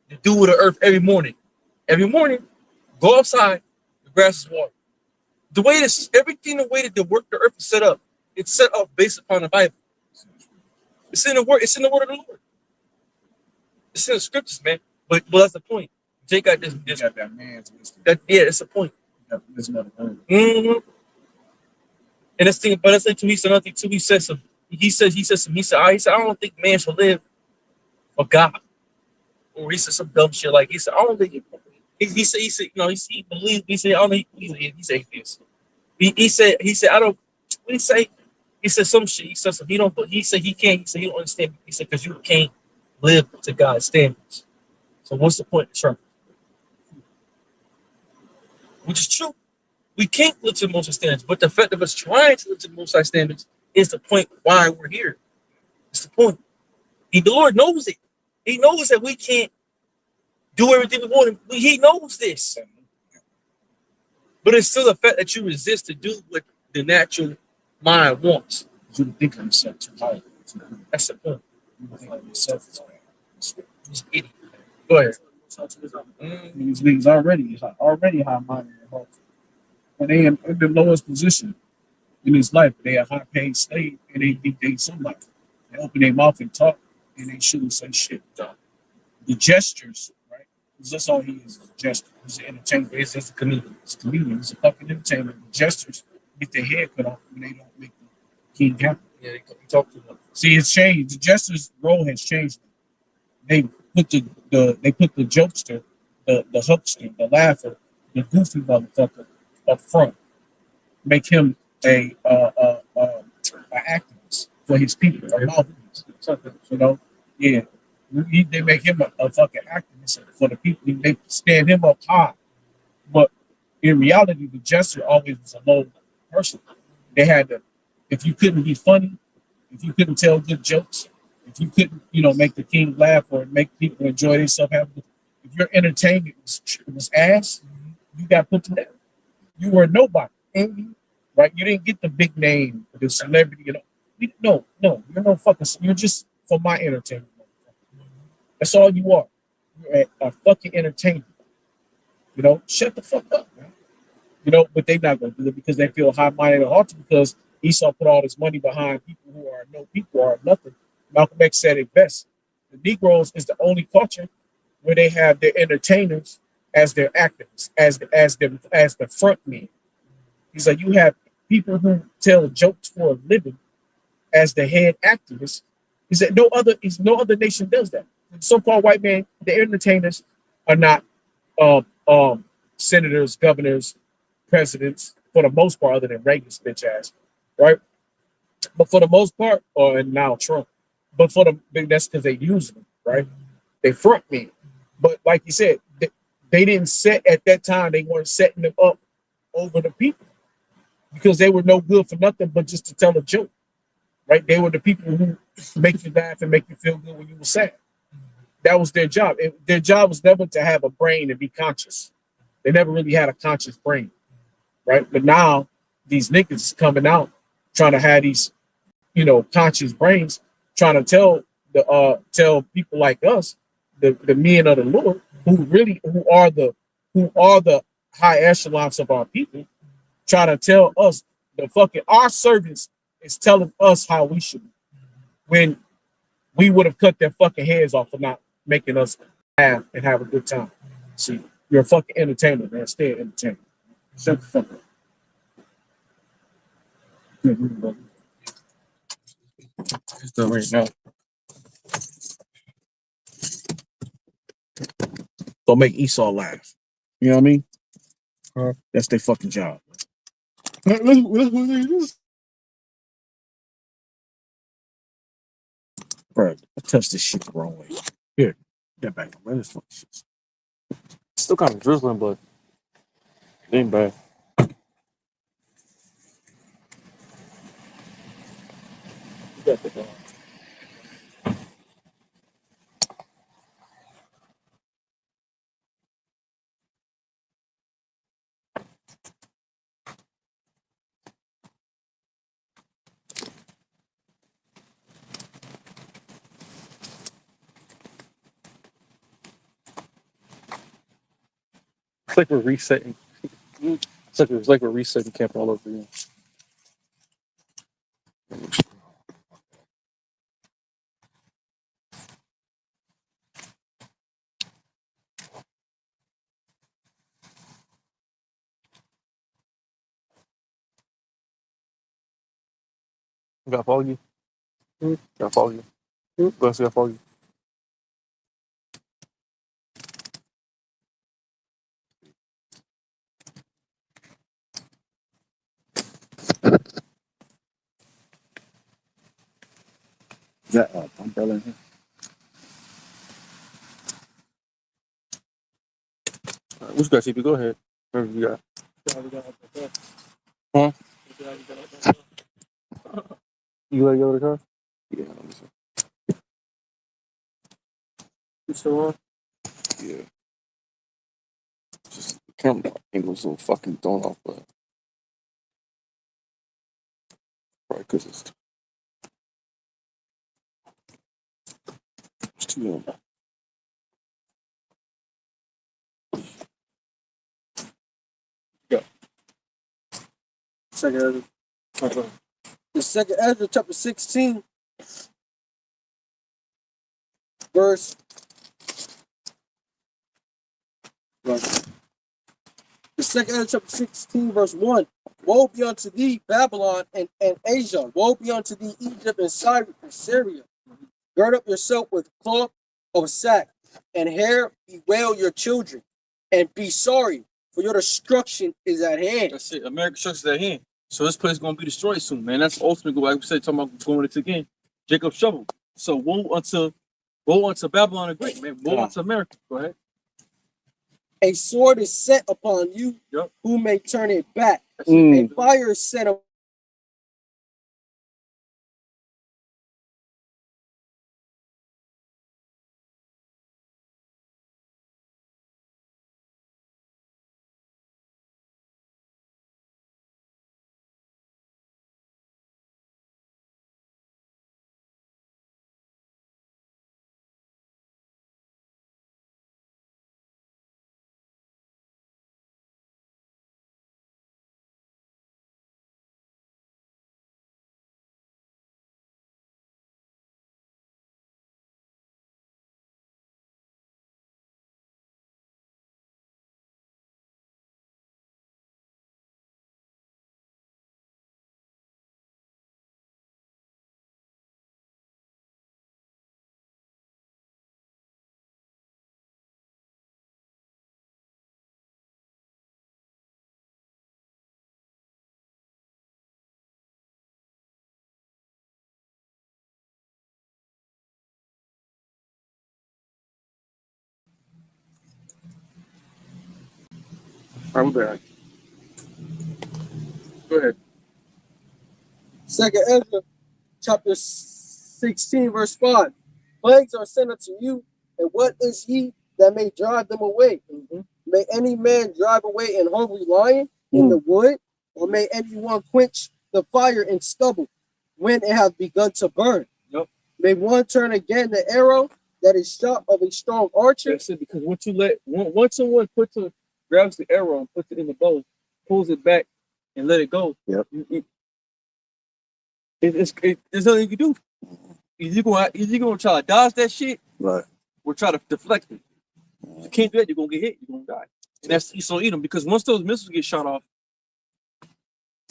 the dew of the earth every morning. Every morning, go outside, the grass is water. The way this, everything, the way that the earth is set up, it's set up based upon the Bible. It's in the word. It's in the word of the Lord. It's in the scriptures, man. But that's the point. Jake got this. Got that man's wisdom. Yeah, that's the point. Got the wisdom of the word. Mm-hmm. And that's thing. But that's like too. He said nothing too. He said some. He said I don't think man should live for God. Or he said some dumb shit like he said I don't think. He said you know he believes. He said I don't. He's atheist. He said I don't. What did he say? He said some shit. He said some. He don't. He said he can't. He said he don't understand. He said because you can't live to God's standards. So what's the point of trying? Which is true. We can't live to the Most High standards, but the fact of us trying to live to the Most High standards is the point why we're here. It's the point. The Lord knows it. He knows that we can't do everything we want. He knows this. But it's still the fact that you resist to do what the natural mind wants. You think of yourself too high. That's the point. You think of yourself as He's an idiot. Go ahead. These niggas already high-minded and hard. When they in the lowest position in his life, they a high-paid slave and they think they somebody. They open their mouth and talk and they shouldn't say shit. The gestures, right? Because that's all he is a gesture. He's an entertainer. He's just a comedian. He's a comedian. He's a fucking entertainer. The gestures get their head cut off when they don't make the king happy. Yeah, he talk too much. See, it's changed. The jester's role has changed. They put the jokester, the hookster, the laugher, the goofy motherfucker up front. Make him a activist for his people, a mouthpiece. You know, yeah. They make him a fucking activist for the people. They stand him up high. But in reality, the jester always was a low person. They had to, if you couldn't be funny, if you couldn't tell good jokes, if you couldn't, make the king laugh or make people enjoy themselves, if your entertainment was ass, you got put to death. You were nobody, right? You didn't get the big name, the celebrity. No, you're no fucking. You're just for my entertainment. That's all you are. You're a fucking entertainer. Shut the fuck up, man. But they're not gonna do it because they feel high-minded and haughty because Esau put all his money behind people who are no people or nothing. Malcolm X said it best. The Negroes is the only culture where they have their entertainers as their actors, as the front men. He's like, you have people who tell jokes for a living as the head actors. He said no other nation does that. The so-called white man, the entertainers are not senators, governors, presidents, for the most part, other than Reagan's bitch ass, right? But for the most part, or now Trump, but that's because they use them, right? They front men. But like you said, they didn't set at that time. They weren't setting them up over the people because they were no good for nothing but just to tell a joke, right? They were the people who make you laugh and make you feel good when you were sad. That was their job. Their job was never to have a brain and be conscious. They never really had a conscious brain, right? But now these niggas is coming out trying to have these, conscious brains, trying to tell people like us, the men of the Lord, who are the high echelons of our people, trying to tell us our servants is telling us how we should be. When we would have cut their fucking heads off for not making us laugh and have a good time. See, you're a fucking entertainer, man. Stay an entertainer. Shut the fuck up. Still right now. Don't make Esau laugh. You know what I mean? That's their fucking job. That's what they do. Bro, I touched this shit the wrong way. Here, get back. Where this fucking shit? Still kind of drizzling, but it ain't bad. You got the It's like we're resetting. It's like we're resetting camp all over again. Got follow you? Got follow you? Got follow you? Is that umbrella in here? What you got, CP? Go ahead. Whatever you got. Huh? You let go of the car? Yeah. Let me see. You still on? Yeah. Just the camera angle's so fucking thrown off, but probably because it's too long. Yeah. Second Ezra. The second Ezra, chapter 16, verse. The second Ezra, chapter 16, verse 1. Woe be unto thee, Babylon and Asia. Woe be unto thee, Egypt and Syria. Gird up yourself with cloth of sack and hair, bewail your children, and be sorry, for your destruction is at hand. That's it. America's church is at hand. So this place is going to be destroyed soon, man. That's ultimately, like we said, talking about going into again. Jacob's trouble. So woe unto Babylon and Great, man. Woe unto America. Go ahead. A sword is set upon you, Yep. who may turn it back. A fire is set upon I'm back. Go ahead. Second Ezra, chapter 16, verse 5. Plagues are sent unto you, and what is he that may drive them away? May any man drive away an hungry lion in the wood, or may anyone quench the fire in stubble when it hath begun to burn? Yep. May one turn again the arrow that is shot of a strong archer? That's it. Because once someone grabs the arrow and puts it in the bow, pulls it back and let it go. Yep. There's nothing you can do. Either you gonna try to dodge that shit, Right. or try to deflect it. If you can't do that, you're gonna get hit. You're gonna die. And that's Esau Edom, because once those missiles get shot off,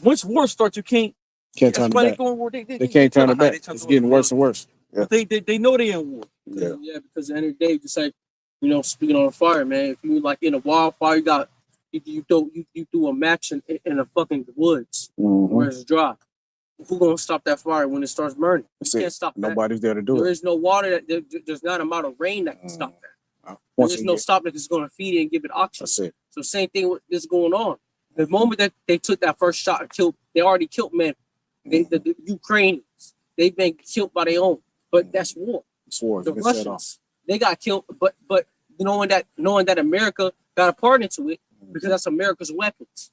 once war starts, you can't. Can't That's turn why it they back. going war. They can't turn it back. It's getting worse and worse. Yeah. But they know they in war. Yeah. Yeah, because at the end of the day, just like, you know, speaking on fire, man. If you like in a wildfire, you got you do a match in a fucking woods where it's dry. Who gonna stop that fire when it starts burning? You can't stop that. Nobody's there to do There it. is no water. There's not an amount of rain that can stop that. Once There's no stop that is going to feed it and give it oxygen. That's it. So same thing with this going on. The moment that they took that first shot and killed, they already killed men. The Ukrainians, they've been killed by their own. But that's war. It's war. The Russians, they got killed. But knowing that America got a part into it, because that's America's weapons.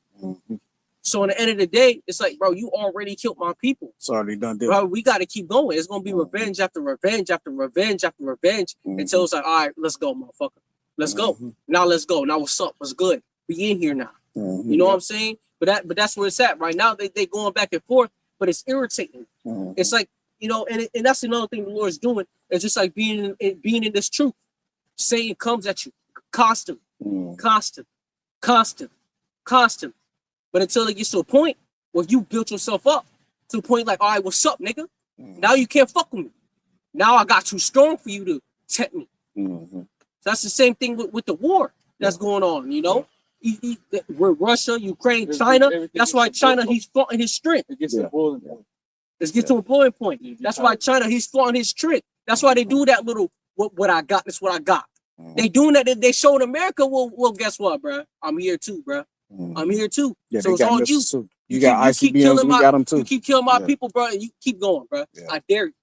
So in the end of the day, it's like, bro, you already killed my people. It's already done. Bro, we got to keep going. It's gonna be revenge after revenge after revenge after revenge until it's like, all right, let's go, motherfucker. Let's go. Now let's go. Now what's up? What's good? We in here now. You know what I'm saying? But that's where it's at right now. They going back and forth, but it's irritating. It's like, you know, and that's another thing the Lord's doing. It's just like being in this truth. Satan comes at you constant. But until it gets to a point where you built yourself up to the point like, all right, what's up, nigga? Now you can't fuck with me. Now I got too strong for you to tempt me. So that's the same thing with the war that's going on, you know? With Russia, Ukraine, China. That's why China, he's flaunting his strength. It gets to a boiling point. Let's get to a boiling point. That's why China, he's flaunting his strength. That's why they do that little, what I got, that's what I got. They doing that, they showing America, well, guess what, bro? I'm here too, bro. I'm here too. Yeah, so it's on you. Too. You got ICBMs, we got them too. You keep killing my people, bro, and you keep going, bro. I dare you.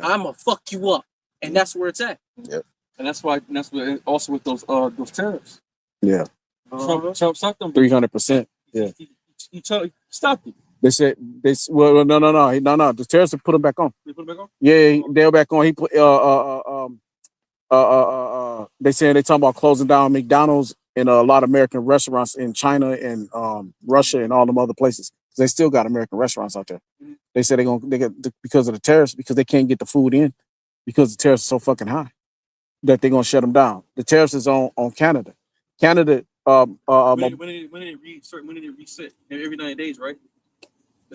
I'm gonna fuck you up. And that's where it's at. And that's why, and that's what, also with those tariffs. Yeah. Trump stopped them 300%. Yeah. He stopped it. They said no. The tariffs have put them back on. They put them back on? Yeah, they're back on. He put they saying they talking about closing down McDonald's and a lot of American restaurants in China and Russia and all them other places. They still got American restaurants out there. They said they get because of the tariffs, because they can't get the food in because the tariffs are so fucking high that they're gonna shut them down. The tariffs is on Canada. Canada. When did it reset? Every 90 days, right?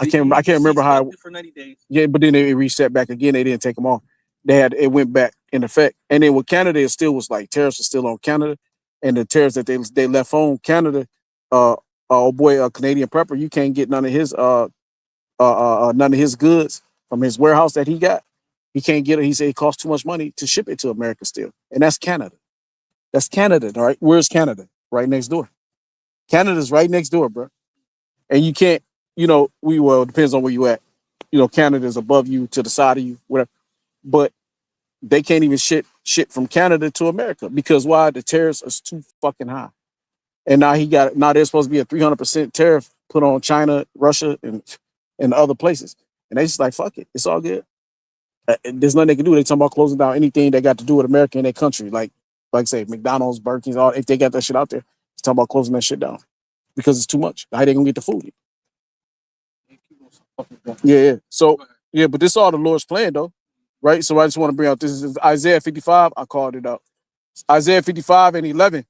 I can't remember how. For 90 days. Yeah, but then they reset back again. They didn't take them off. It went back in effect. And then with Canada, it still was like tariffs are still on Canada, and the tariffs that they left on Canada. Canadian Prepper, you can't get none of his goods from his warehouse that he got. He can't get it. He said it costs too much money to ship it to America still, and that's Canada. That's Canada, right? Where's Canada? Right next door. Canada's right next door, bro. And you can't, it depends on where you at. Canada's above you, to the side of you, whatever. But they can't even ship from Canada to America because why? The tariffs are too fucking high. And now there's supposed to be a 300% tariff put on China, Russia, and other places. And they just like, fuck it. It's all good. There's nothing they can do. They talking about closing down anything that got to do with America in their country. Like say, McDonald's, Burger King's, if they got that shit out there, it's talking about closing that shit down because it's too much. How they gonna get the food? Yeah. So, but this is all the Lord's plan, though, right? So I just want to bring out, this is Isaiah 55. I called it out. Isaiah 55 and 11.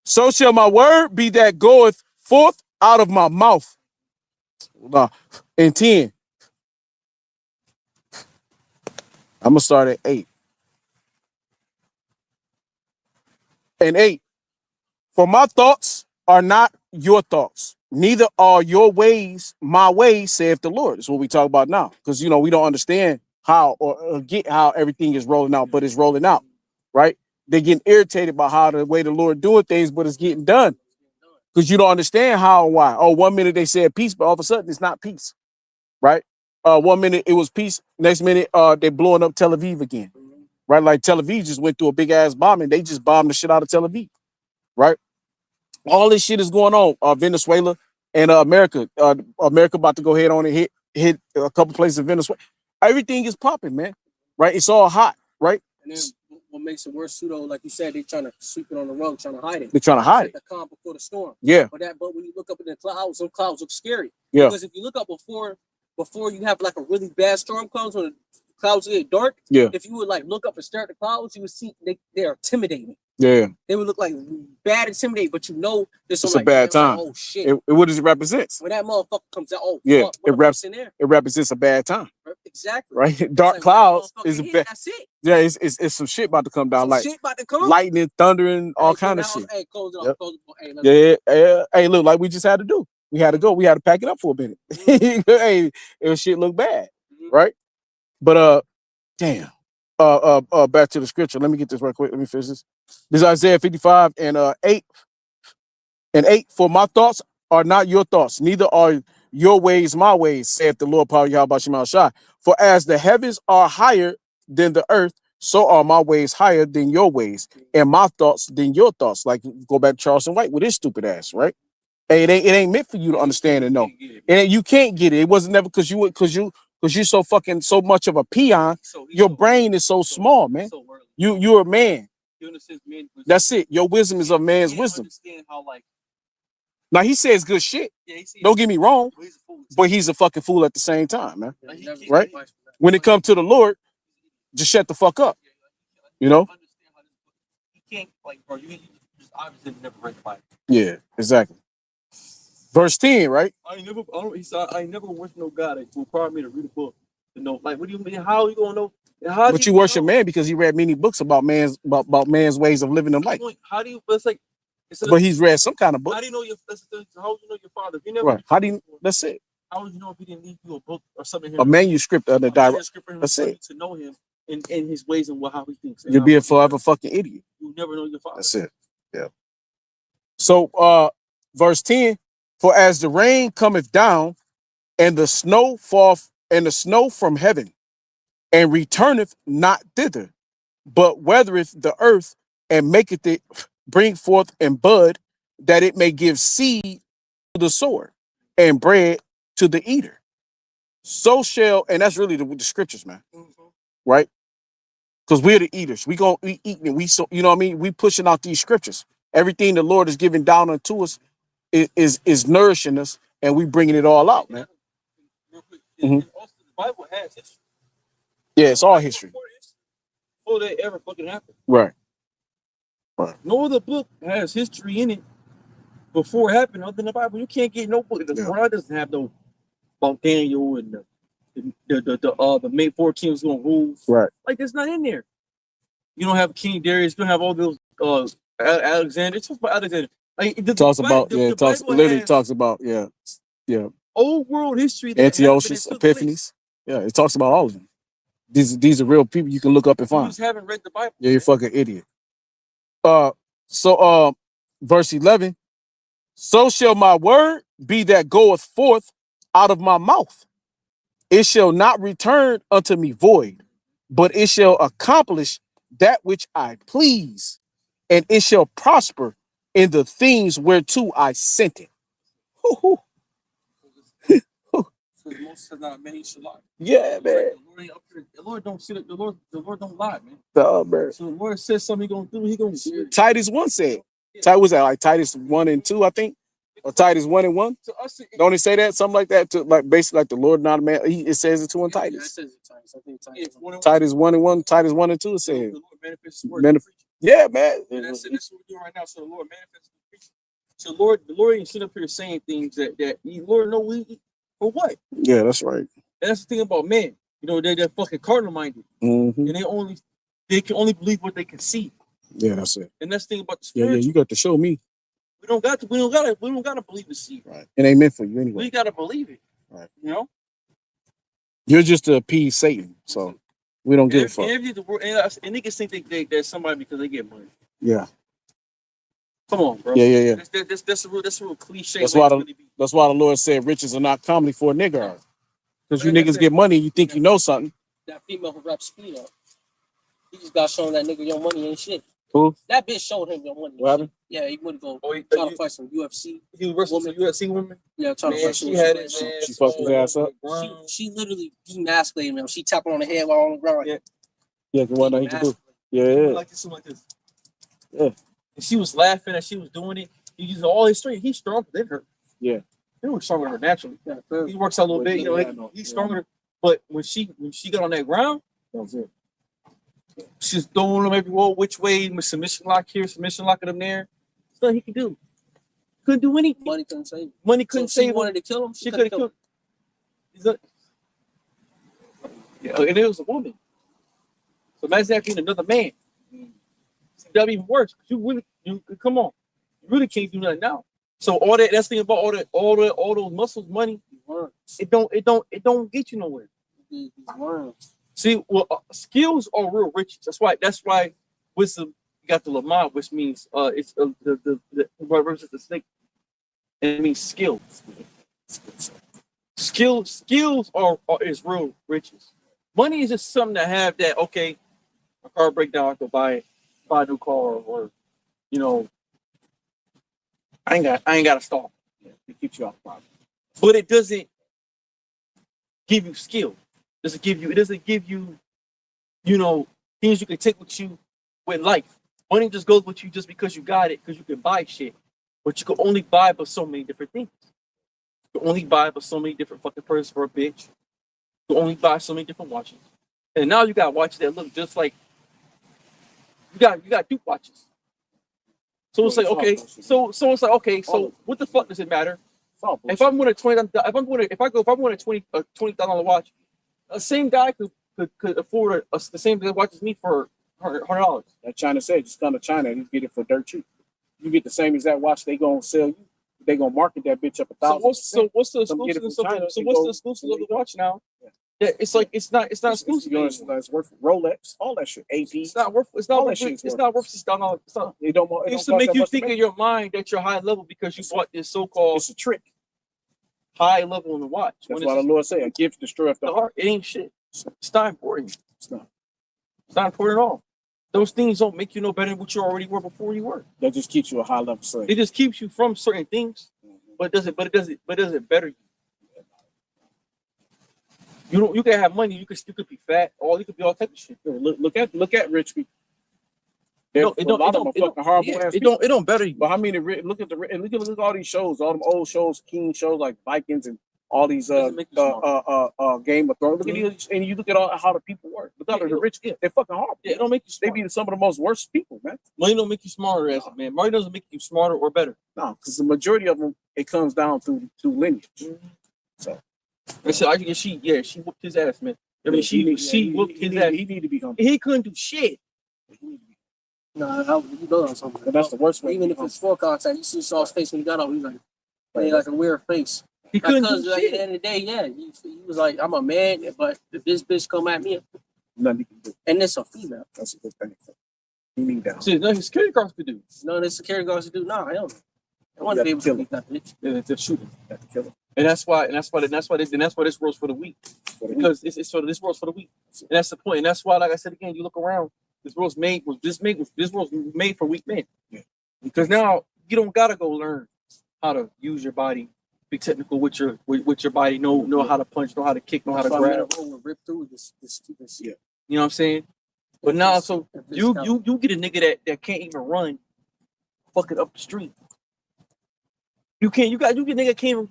So shall my word be that goeth forth out of my mouth. And 10. I'm going to start at 8. And 8. For my thoughts are not your thoughts, neither are your ways my ways, saith the Lord. That's what we talk about now. Because, we don't understand how or get how everything is rolling out, but it's rolling out, right? They're getting irritated by how the way the Lord doing things, but it's getting done. Because you don't understand how and why. Oh, 1 minute they said peace, but all of a sudden it's not peace, right? 1 minute it was peace. Next minute they're blowing up Tel Aviv again, right? Like Tel Aviv just went through a big ass bombing. They just bombed the shit out of Tel Aviv, right? All this shit is going on. Venezuela and America. America about to go ahead on and hit a couple places in Venezuela. Everything is popping, man, right? It's all hot, right? And then what makes it worse, though, like you said, they're trying to sweep it on the rug, trying to hide it. They're trying to hide it. The calm before the storm. Yeah. But when you look up in the clouds, those clouds look scary. Yeah. Because if you look up before before you have like a really bad storm comes when the clouds get dark. Yeah. If you would like look up and stare at the clouds, you would see they're intimidating. Yeah. They would look like bad intimidating, but you know there's It's some a bad time. Like, oh shit. What does it represent? When that motherfucker comes out, oh yeah, fuck, what in there? It represents a bad time. Exactly. Right? Dark clouds is a bad. That's it. Yeah, it's some shit about to come down, some like shit about to come. Lightning, thundering, all kind of shit. Hey, close it off. Hey, look, like we just had to do. We had to go. We had to pack it up for a minute. Hey, it shit look bad, right? But damn. Back to the scripture. Let me get this right quick. Let me finish this. This is Isaiah 55 and 8 and 8. For my thoughts are not your thoughts, neither are your ways my ways, saith the Lord power Yahweh Shema Shai. For as the heavens are higher than the earth, so are my ways higher than your ways, and my thoughts than your thoughts. Like, go back to Charleston White with his stupid ass, right? Hey, it ain't meant for you to understand and know. And you can't get it. It wasn't never because you're so fucking so much of a peon. Your brain is so small, man. You're a man. That's it. Your wisdom is of man's wisdom. Now he says good shit. Don't get me wrong, but he's a fucking fool at the same time, man. Right? When it comes to the Lord, just shut the fuck up. You know? Yeah, exactly. Verse 10, right? I ain't never worship no God that require me to read a book. You know, like, what do you mean? How are you gonna know? But you worship man because he read many books about man's ways of living their life. How do you? It's like, but he's read some kind of book. How do you know how do you know your father? If you never, right? How do you? That's it. How would you know if he didn't leave you a book or something? A manuscript of the direct. That's it. To know him in his ways and how he thinks. You'll be a forever fucking idiot. You never know your father. That's it. Yeah. So, verse 10. For as the rain cometh down, and the snow falleth, and the snow from heaven, and returneth not thither, but weathereth the earth, and maketh it bring forth and bud, that it may give seed to the sower, and bread to the eater. So shall, and that's really the scriptures, man. Right? Because we're the eaters. We eating it. So you know what I mean? We pushing out these scriptures. Everything the Lord is giving down unto us is nourishing us, and we bringing it all out, man. The Bible has history. Yeah, it's all history. Before that ever fucking happened. Right. No other book has history in it before it happened other than the Bible. You can't get no book. The Quran doesn't have no about Daniel and the May 14 was gonna rule. Right. Like, it's not in there. You don't have King Darius. You don't have all those Alexander. It talks about Alexander. Like, talks about old world history. Antiochus, Epiphanes. Yeah, it talks about all of them. These are real people you can look up and find. You just haven't read the Bible. Yeah, you're fucking idiot. Verse 11. So shall my word be that goeth forth out of my mouth. It shall not return unto me void, but it shall accomplish that which I please, and it shall prosper in the things whereto I sent it. Yeah, man. The Lord don't see it. The Lord don't lie, man. Man. So the Lord says something he gonna do. He gonna do it. Titus 1 said. Was that like Titus 1 and 2, I think? Or Titus 1 and 1? Don't it say that? Something like that? To like basically like the Lord not a man. It says it too in Titus. Titus 1 and 1, Titus 1 and 2 it says. Yeah, man. And that's what we're doing right now. So the Lord manifests the preaching. So the Lord ain't sitting up here saying things that the Lord know we for what? Yeah, that's right. And that's the thing about men. You know, they're fucking carnal minded. And they can only believe what they can see. Yeah, that's it. And that's the thing about the spiritual. Yeah, you got to show me. We don't gotta believe the seed. Right. It ain't meant for you anyway. We gotta believe it. Right. You know? You're just to appease Satan. So we don't give a fuck. And niggas think they're somebody because they get money. Yeah. Come on, bro. Yeah. That's a real cliche. That's why the Lord said riches are not comedy for a nigga. Because you niggas get money, you think you know something. That female who rap speed up. He just got shown that nigga your money ain't shit. Who? That bitch showed him your money. What happened? Yeah, he would go try to fight some UFC. He was wrestling some UFC woman? Yeah, trying to fight some UFC. She fucked his ass up? She literally demasculated him. She tapped him on the head while on the ground. Yeah, the one that he can do. Yeah. Like this. Yeah. And she was laughing as she was doing it. He used all his strength. He's stronger than her. Yeah. He was stronger than her naturally. Yeah, He works out a little bit, you know. He's stronger, but when she got on that ground, That was it. she's throwing him everywhere, which way, with submission lock here, submission lock him there. There's nothing he could do. Couldn't do anything. money couldn't save him. Money couldn't So she save him. wanted to kill him. She could have killed him. Yeah, and it was a woman. So imagine that being another man. That'd be even worse. You come on. You really can't do nothing now. So all that's the thing about all those muscles, money, it don't get you nowhere. See, well, skills are real riches. That's why wisdom got the lamar, which means it's the versus the snake. And it means skills. Skills are is real riches. Money is just something to have that, okay, my car break down, I go buy a new car, or you know, I ain't got a stall. It keeps you off problem. But it doesn't give you skill. It doesn't give you, you know, things you can take with you with life. Money just goes with you just because you got it, because you can buy shit. But you can only buy but so many different things. You can only buy but so many different fucking purses for a bitch. You can only buy so many different watches. And now you got watches that look just like you got Duke watches. So it's like, okay, so it's like, okay, so what the fuck does it matter? If I'm going to $20,000 watch, the same guy could afford the same watch as me for $100. Like China said, just come to China and you get it for dirt cheap. You get the same exact watch they gonna sell you. They gonna market that bitch up 1,000%. So what's the exclusive of the watch now? Yeah, it's like it's not exclusive. It's worth Rolex, all that shit. AP. It's not worth $6. It used to make you think in your mind that you're high level because you bought this so-called. It's a trick. High level in the watch. That's why the Lord said, "A gift destroyeth the heart." It ain't shit. It's not important. It's not. It's not important at all. Those things don't make you no better than what you already were before you were. That just keeps you a high level slave. It just keeps you from certain things, but it doesn't better you. You can have money, you could be fat, or you could be all type of shit. Look at rich people. It don't better you. But I mean, look at all these shows, all them old shows, King shows like Vikings and all these Game of Thrones. Look at these, and you look at how the people work. Look at the rich, they're fucking horrible. Yeah, it don't make you smart. They be some of the most worst people, man. Money don't make you smarter as a man. Money doesn't make you smarter or better. No, because the majority of them, it comes down through lineage. So I said, she whooped his ass, man. I mean, she whooped his ass. He need to be humble. He couldn't do shit. No, you know something. But that's the worst way. Even if it's full contact, you see Saul's face when he got off. He was like a weird face. He couldn't do Like, shit. at the end of the day, yeah, he was like, I'm a man, but if this bitch come at me, Nothing he can do. and it's a female, That's a good thing. He need that. See, nothing security guards could do. no, the security guards to do. Nah, hell no. I want to be able to beat that bitch. Yeah, they're shooting. Have to kill him. And that's why this world's for the weak. Because it's for this world's for the weak. And that's the point. And that's why, like I said again, you look around, this world's made for weak men. Yeah. Because now you don't gotta go learn how to use your body, be technical with your body, know how to punch, know how to kick, know how to grab. Rip through this. Yeah. You know what I'm saying? But now, so you get a nigga that can't even run fucking up the street. You get a nigga can't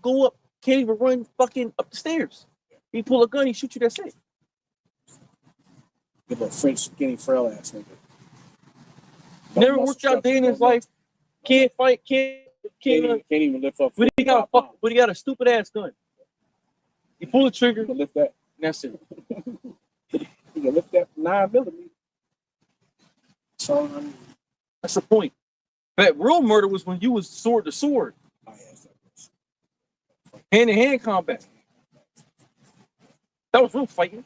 even run fucking up the stairs. He pull a gun, he shoot you, that's it. Get a French skinny frail ass nigga. Never worked out day in his life. Can't fight, can't even lift up. But he got a stupid ass gun. He pull the trigger, You can lift that. and that's it. You can lift that 9mm. So That's the point. But real murder was when you was sword to sword, hand to hand combat. That was real fighting.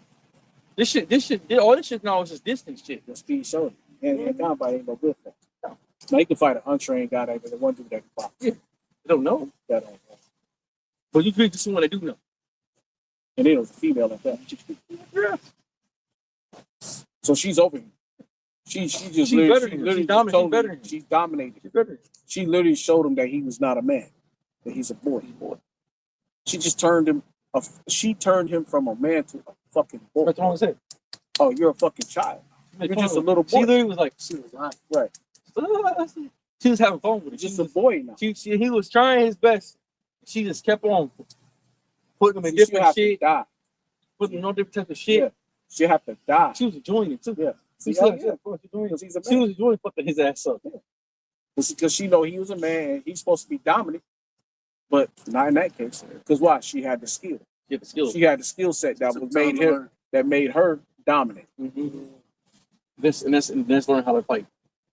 All this shit now is just distance shit. The speed showed it. And combat ain't no good for him. Now you can fight an untrained guy that the one dude that can box. Yeah. They don't know. That don't know. But you could just someone that do know. And then it was a female like that. Yeah. So she's over him. She's better than him. She's dominating. She's dominated. She's better. She literally showed him that he was not a man, that he's a boy. She just turned him. She turned him from a man to a fucking boy. That's what I said. Oh, you're a fucking child. You're just a little boy. She literally was like, she was hot. Right. She was having fun with it. Just a boy now. He was trying his best. She just kept on putting them in She'll different have to shit, die. putting them on different types of shit. Yeah. She'll have to die. She was enjoying it too. Yeah. She See, said, yeah. of course, Because he's a she man. was enjoying fucking his ass up. Because she know he was a man and he's supposed to be dominant, but not in that case. Because why? She had the skill. Get the skills. She had the skill set that made her dominant. Mm-hmm. This learning how to fight.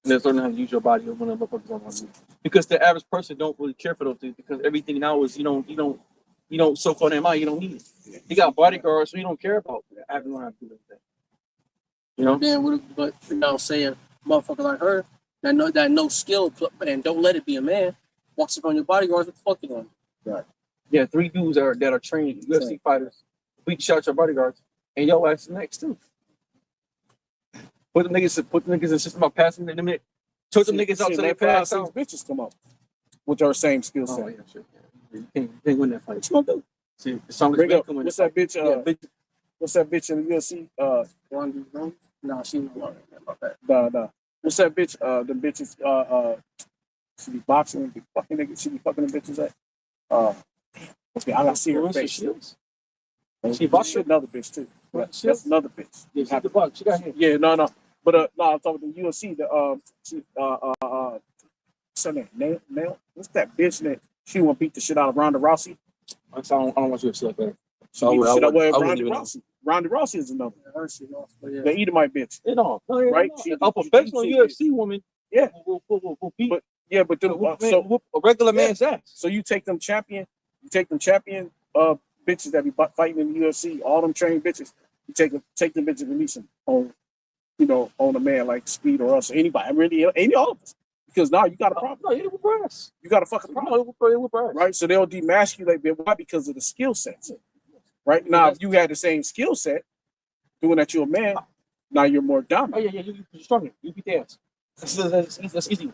And that's learning how to use your body when the motherfuckers on you. Because the average person don't really care for those things because everything now is you don't soak on that mind, you don't need it. You got bodyguards, so you don't care about having to do that. You know? Then, but you know, saying motherfucker like her that no skill and don't let it be a man walks up on your bodyguards. What the fuck you doing? Right. Yeah, 3 dudes that are trained UFC fighters, beat shot your bodyguards, and your ass is next too. Put the niggas in system about passing them minute. Took them niggas out to their pass out. Bitches come up with her same skill set. Oh yeah, sure. Yeah. You can't win that fight. What you gonna do? See, the song Bring is up, what's that bitch? bitch. What's that bitch in the UFC? Ronda Rousey? No, she was lying about that. Nah. What's that bitch? The bitches. She be boxing. Be fucking niggas. She be fucking the bitches at. Okay, I gotta see her face. She boxing another bitch too. That's another bitch. Yeah, she's the box. She got hit. Yeah, no. But no, I'm talking about the UFC. What's her name? Nail? What's that bitch that she want to beat the shit out of Ronda Rousey? I don't want you to see like that. She beat the shit out of Ronda Rousey. Ronda Rousey is another. Her shit lost, but yeah. The Edomite bitch. You know, Right? A professional UFC woman. Yeah. Will beat. But whoop a regular man's ass. So you take them champion bitches that be fighting in the UFC, all them trained bitches. You take them bitches and release them on a man like Speed or us or anybody, really any of us. Because now you got a problem. No, you with brass. You got a fucking problem. With brass. Right? So they'll demasculate them. Why? Because of the skill sets. Right? Now, if you had the same skill set, doing that you're a man, now you're more dominant. Oh yeah, you're stronger. You beat the ass. That's easy.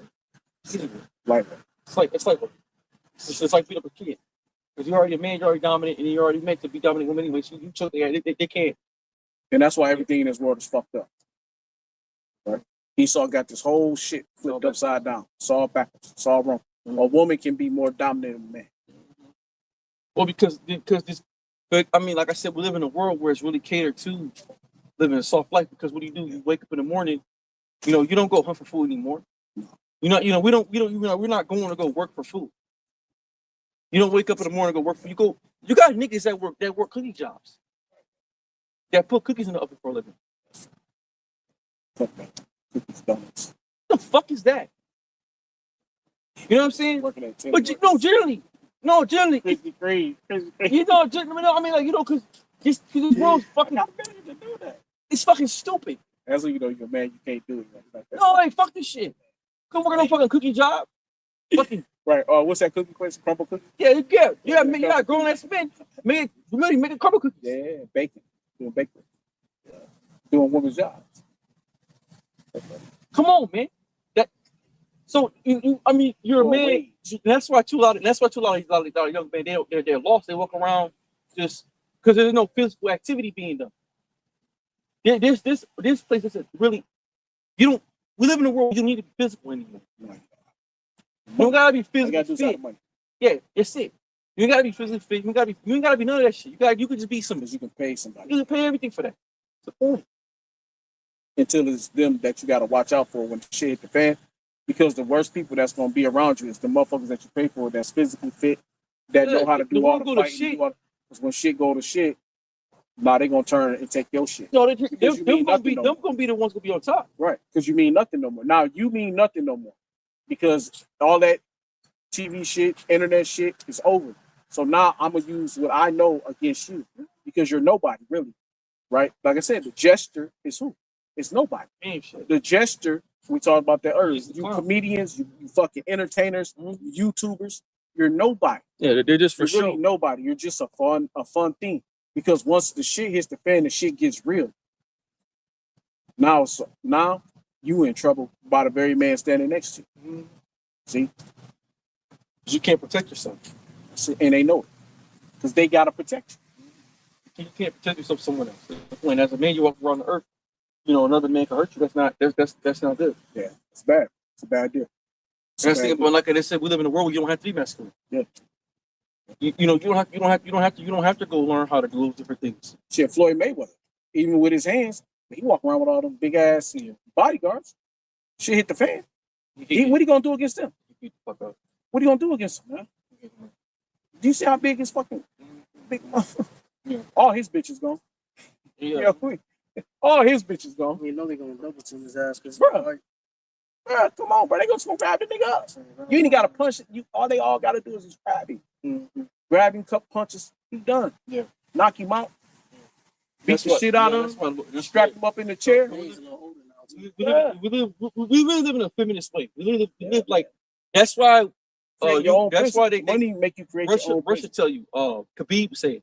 Like it's like beat up a kid. Because you're already a man, you're already dominant, and you're already meant to be dominant women anyway. So you choke they can't. And that's why everything in this world is fucked up. Right? Esau got this whole shit flipped upside down. It's all backwards. It's all wrong. A woman can be more dominant than a man. Well, because this, but I mean, like I said, we live in a world where it's really catered to living a soft life. Because what do? You wake up in the morning, you don't go hunt for food anymore. We're not going to go work for food. You don't wake up in the morning and go work for you got niggas that work cookie jobs. That put cookies in the oven for a living. Cookies, donuts. What the fuck is that? You know what I'm saying? But generally. Crazy. I mean, like, because this world's fucking. It's fucking stupid. That's when you're man. You can't do it. Like that. No, hey, fuck this shit. Come work on no fucking cookie job. Fucking. Right. What's that cookie place? Crumble cookie? Yeah. You got grown ass men. Make crumble cookies. Yeah, baking. Doing bakery. Yeah. Doing women's jobs. Come on, man. So you're a man. That's why a lot of young men they're lost. They walk around just because there's no physical activity being done. This place is really we live in a world where you don't need to be physical anymore. You don't gotta be physically fit. Yeah, that's it. You ain't gotta be physically fit. You ain't gotta be none of that shit. You could just be somebody. You can pay somebody. You can pay everything for that. That's the point. Until it's them that you gotta watch out for when shit hit the fan. Because the worst people that's gonna be around you is the motherfuckers that you pay for that's physically fit, that know how to do all the fighting. Because when shit go to shit, now they gonna turn and take your shit. No, them gonna be the ones gonna be on top. Right. Because you mean nothing no more. Now you mean nothing no more. Because all that TV shit, internet shit is over. So now I'm gonna use what I know against you. Because you're nobody, really. Right? Like I said, the gesture is who? It's nobody. The gesture, we talked about that earlier. You comedians, you fucking entertainers, YouTubers, you're nobody. Yeah, they're just for you're really nobody. You're just a fun thing. Because once the shit hits the fan, the shit gets real. Now you in trouble by the very man standing next to you. Mm-hmm. See? You can't protect yourself. And they know it. Because they gotta protect you. You can't protect yourself from someone else. When as a man you walk around the earth, another man can hurt you. That's not good. Yeah, it's bad. It's a bad deal. But like I said, we live in a world where you don't have to be masculine. Yeah. You don't have to go learn how to do those different things. Shit, Floyd Mayweather, even with his hands, he walk around with all them big ass bodyguards. Shit hit the fan. What he gonna do against them? Get the fuck up. What he gonna do against them, man? Do you see how big his fucking big? Yeah. All his bitches gone. Yeah. All his bitches gone. You know they're gonna double team his ass because Bro. Bruh, come on, bro. They gonna grab the nigga up. You ain't gotta punch it. All they all gotta do is just grab him. Mm-hmm. Grab him, couple punches, he's done. Yeah. Knock him out. Beat That's the what- shit out yeah, of that's him. what- that's Strap right. him up in the chair. he's a little older now. Too. We really live in a feminist way. We live like that's why. Create your own That's business. why they money make you create your own Russia business. tell you. Khabib say,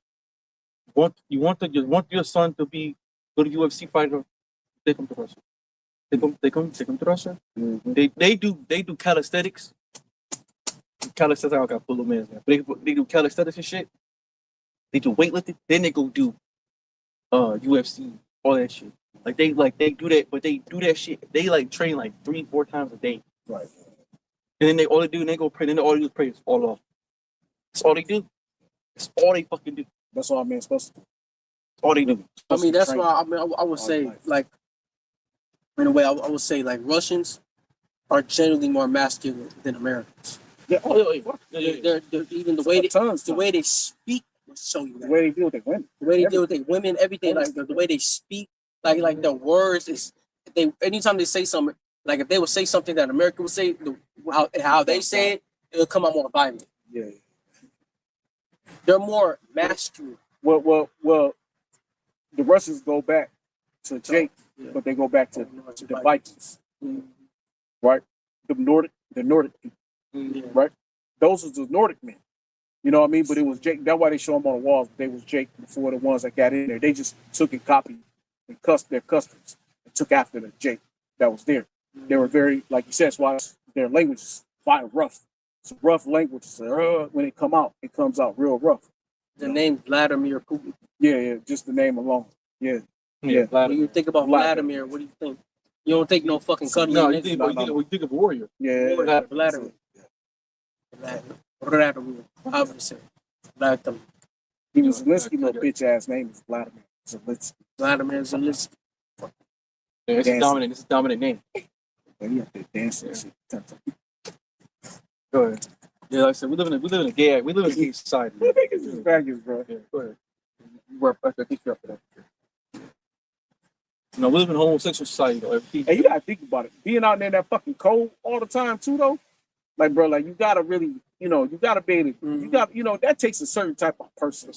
you want your son to be good UFC fighter. Take him to Russia. Take him to Russia. Mm-hmm. They do calisthenics. Calisthenics. I got full of men, man. But they do calisthenics and shit. They do weightlifting. Then they go do UFC, all that shit. Like they do that, but they do that shit. They like train like 3-4 times a day. Right. And then all they do, and they go pray. Then all they do is pray. It's all off. That's all they do. That's all they fucking do. That's all man's supposed to do. That's all they do. I mean, that's Train. why I would say life. like in a way I would say like Russians are generally more masculine than Americans. Yeah, They're even the way they speak will show you the that. way they deal with their women. The way they deal with their women, everything, like the way they speak, like the words is they anytime they say something, like if they would say something that America would say, how they say it, it'll come out more violent. Yeah. They're more masculine. Well, the Russians go back to Jake, but they go back to the Vikings, right? The Nordic people, right? Those are the Nordic men. You know what I mean? But it was Jake. That's why they show them on the walls. They was Jake before the ones that got in there. They just took and copied and cussed their customs and took after the Jake that was there. They were very, like you said, that's why their language is quite rough. It's a rough language. So, when it comes out real rough. The name Vladimir Putin. Yeah, just the name alone. Yeah. When you think about Vladimir, what do you think? You don't think no fucking cuddly No, nigga. you think of a warrior. Yeah. Vladimir. Vladimir. I would say Vladimir. Even Zelensky, little bitch ass name is Vladimir Zelensky. Vladimir Zelensky. Yeah, it's a dominant name. And he up there dancing and shit. Go ahead. Yeah, like I said, we live in a gay society. What niggas is baggage, bro? Yeah, go ahead. I think you're up for that. No, we live in a homosexual society though. Hey, you gotta think about it. Being out there in that fucking cold all the time too, though. Like, bro, like you gotta really, you gotta be able to, you got, that takes a certain type of person,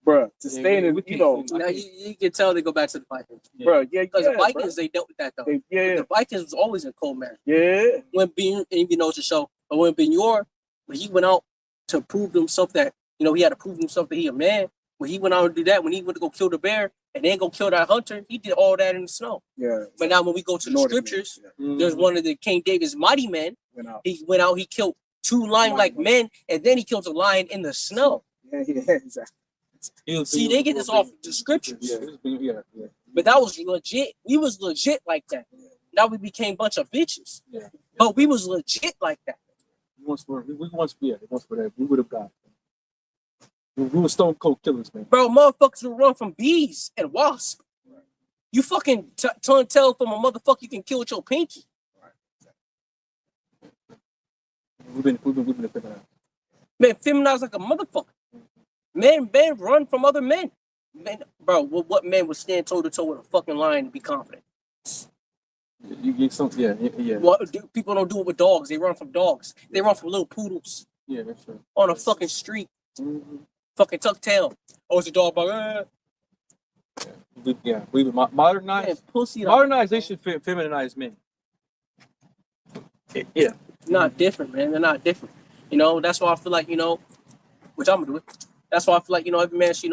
bro, to stay in, Now you can tell they go back to the Vikings. bro, Because the Vikings, they dealt with that though. The Vikings was always in cold man. Yeah. When being, to show, but when Benyor, when he went out to prove to himself that, he had to prove to himself that he a man. When he went out and do that, when he went to go kill the bear and then go kill that hunter, he did all that in the snow. Yeah. But now when we go to the scriptures, there's one of the King David's mighty men. He went out, he killed 2 lion-like men, and then he killed a lion in the snow. Yeah, exactly. See, they get this off the scriptures. Yeah. But that was legit. We was legit like that. Now we became a bunch of bitches. Yeah. But we was legit like that. We would have got. We were stone cold killers, man. Bro, motherfuckers will run from bees and wasps. You fucking tell from a motherfucker you can kill with your pinky. We've been feminized. Man, feminized like a motherfucker. Men run from other men. Men, bro, what man would stand toe to toe with a fucking lion and be confident? You get something, yeah. Well, people don't do it with dogs. They run from dogs. They run from little poodles. Yeah, that's true. On a fucking street. Mm-hmm. Fucking tuck tail. Oh, it's a dog. Yeah, we would modernize. Modernization feminize men. Yeah. Not different, man. They're not different. That's why I feel like, which I'm gonna do it. That's why I feel like, every man should,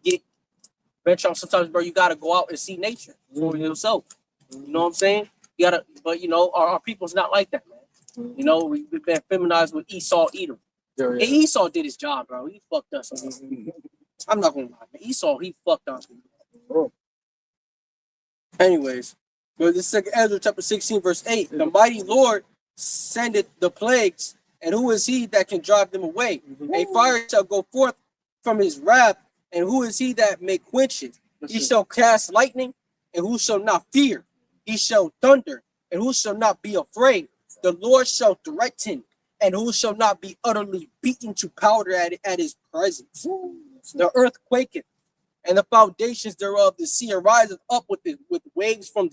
get venture out. Sometimes, bro, you gotta go out and see nature for yourself. You know what I'm saying? You gotta, but our people's not like that, man. We've been feminized with Esau Edom. Yeah. And Esau did his job, bro. He fucked us. I'm not gonna lie, man. Esau, he fucked us. Anyways, but this second Ezra chapter 16, verse 8, the mighty Lord sendeth the plagues and who is he that can drive them away? A fire shall go forth from his wrath, and who is he that may quench it? He shall cast lightning, and who shall not fear? He shall thunder, and who shall not be afraid? The Lord shall threaten, and who shall not be utterly beaten to powder at his presence? The earth quaketh, and the foundations thereof, the sea ariseth up with waves from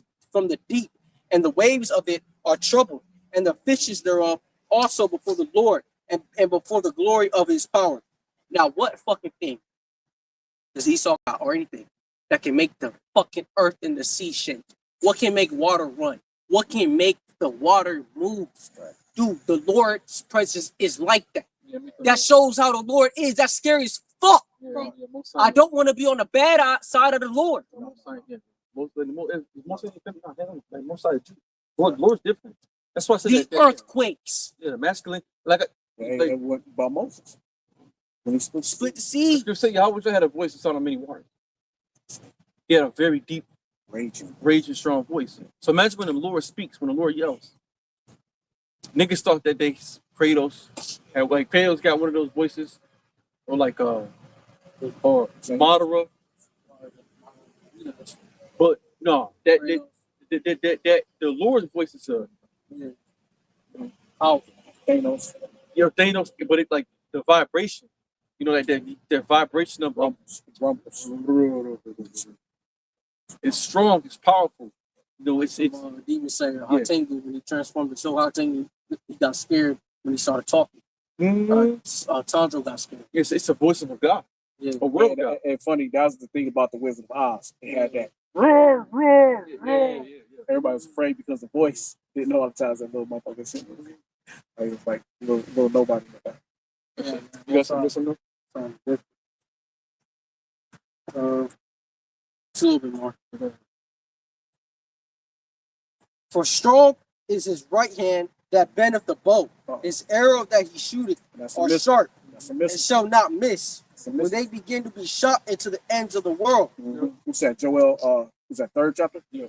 the deep, and the waves of it are troubled, and the fishes thereof also before the Lord, and before the glory of his power. Now, what fucking thing does Esau got, or anything that can make the fucking earth and the sea shake? What can make water run? What can make the water move? Dude, the Lord's presence is like that. That shows how the Lord is. That's scary as fuck, bro. I don't want to be on the bad side of the Lord. Lord's different. That's why I said the earthquakes. Yeah, masculine. Like what about Moses? When he split the sea. You say Yahweh had a voice that sounded on many waters. He had a very deep, raging, strong voice. So imagine when the Lord speaks, when the Lord yells. Niggas thought that they Kratos, and like Kratos got one of those voices, or like or Madara. But no, that the Lord's voice is how Thanos. You know, Thanos, but it's like the vibration. You know, like the vibration of rumbles. It's strong, it's powerful. You know, it's Demon Slayer, Hatengu, when he transformed into Hatengu, he got scared when he started talking. Tanjiro got scared. It's a voice of a God. Yeah. A real God. And funny, that was the thing about the Wizard of Oz. It had that Yeah. Everybody was afraid because the voice didn't know all the times that little motherfucker said. It was like little nobody. Yeah. You got something? It's a little bit more. For strong is his right hand that bendeth the bow. His arrow that he shooteth are sharp and shall not miss. When they begin to be shot into the ends of the world. What's that? Joel, is that 3rd chapter? Yeah.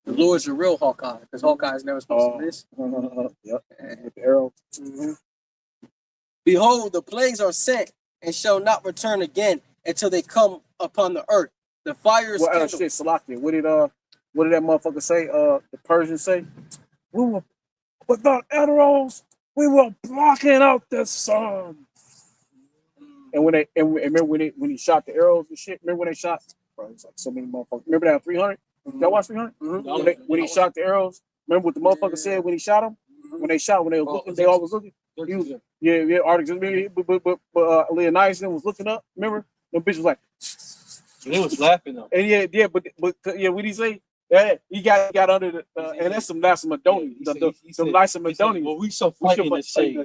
The Lord's a real Hawkeye, because Hawkeye is never supposed to miss. Yep. With the arrow. Behold, the plagues are sent and shall not return again until they come upon the earth. The fire is kindled. Shit, Salakia. What did that motherfucker say? The Persians say, we were without arrows, we were blocking out the sun. And remember when he shot the arrows and shit. Remember when they shot? Bro, it's like so many motherfuckers. Remember that 300? Y'all watch 300? When he shot the arrows. Remember what the motherfucker said when he shot them? When they shot, when they were looking, they all was looking. He was, yeah, Arctic. But Leonidas was looking up. Remember? Them bitch was like. They was laughing though. And but what did he say? Yeah, he got under the and that's some Lacemadonian. Some Lacemadonian. Well, we so fighting the shade.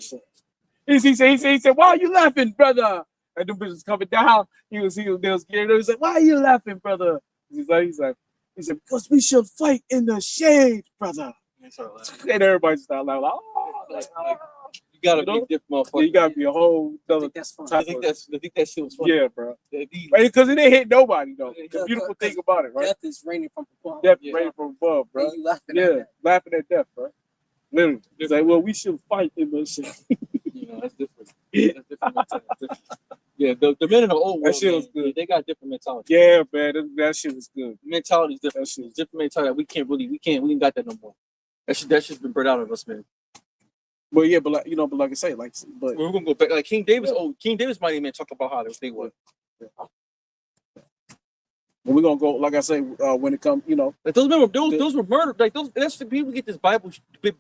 He said, why are you laughing, brother? And the bitch was coming down. They was scared. He was like, why are you laughing, brother? He said, because we should fight in the shade, brother. And everybody started laughing. You gotta be different, motherfucker. Yeah, you gotta be a whole other type. I think that shit was funny. Yeah, bro. Because it didn't hit nobody though. The beautiful thing about it, right? Death is raining from above. Death raining from above, bro. And you laughing at death, bro. Literally. It's like, well, we should fight in the shade. That's different. Yeah, the men in the old world, that shit was good. They got different mentality. Yeah, man, that shit was good. Mentality is different. It's different mentality. We ain't got that no more. That shit's been burned out of us, man. But yeah, but like I say, but we're gonna go back. Like King Davis, King Davis might even talk about how they were. But we're gonna go, like I say, when it comes, like those were murdered. Like that's the people get the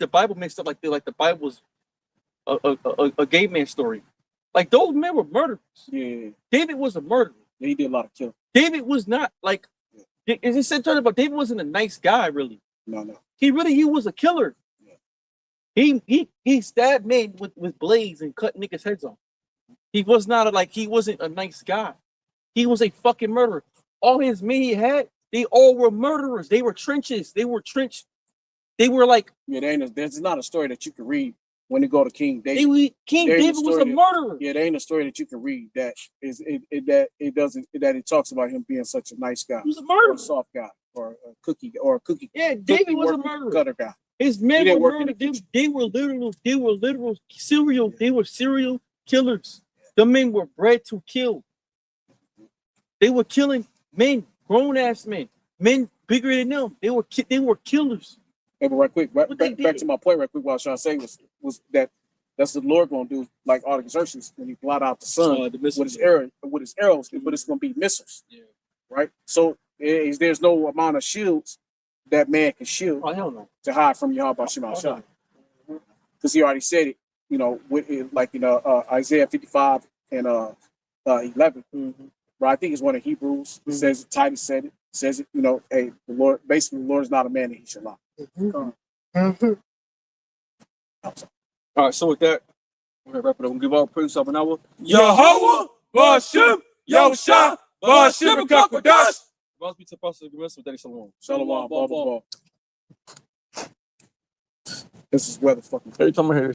Bible mixed up. Like the Bible's a gay man story. Like those men were murderers. Yeah. David was a murderer. Yeah, he did a lot of killing. David was not like. As he said, about David wasn't a nice guy, really. No. He was a killer. Yeah. He stabbed men with blades and cut niggas' heads off. He was not he wasn't a nice guy. He was a fucking murderer. All his men he had, they all were murderers. They were trenches. They were trenched. They were like. Yeah, there's not a story that you can read when you go to King David. King David was a murderer. Yeah, there ain't a story that you can read that it talks about him being such a nice guy. He was a murderer. Or a soft guy or a cookie. Yeah, David was a murderer. Gutter guy. His men didn't were work in the murdered. They were serial killers. The men were bred to kill. They were killing men, grown ass men, men bigger than them. They were killers. Hey, but right quick, What they back did. to my point, right quick. What I was trying to say was that that's the Lord gonna do, like Artaxerxes, when he blot out the sun The missiles. with his arrows, but it's gonna be missiles, Yeah. right? So there's no amount of shields that man can shield Oh hell no. to hide from Yahweh Shem Oh, Shai, because he already said it. You know, with like Isaiah 55 and 11. Mm-hmm. Right, I think it's one of Hebrews. It says Titus said it. Says it. You know, hey, the Lord. Basically, the Lord is not a man that he should lie. All right, so with that, we're gonna wrap it up. We'll give our Prince of an hour. Yahweh Bashem Yahushua Bashem Kakwadash. Boss be to Pastor Gomez with Daddy Shalom. Shalom, blah blah blah. This is weather fucking. Every time I hear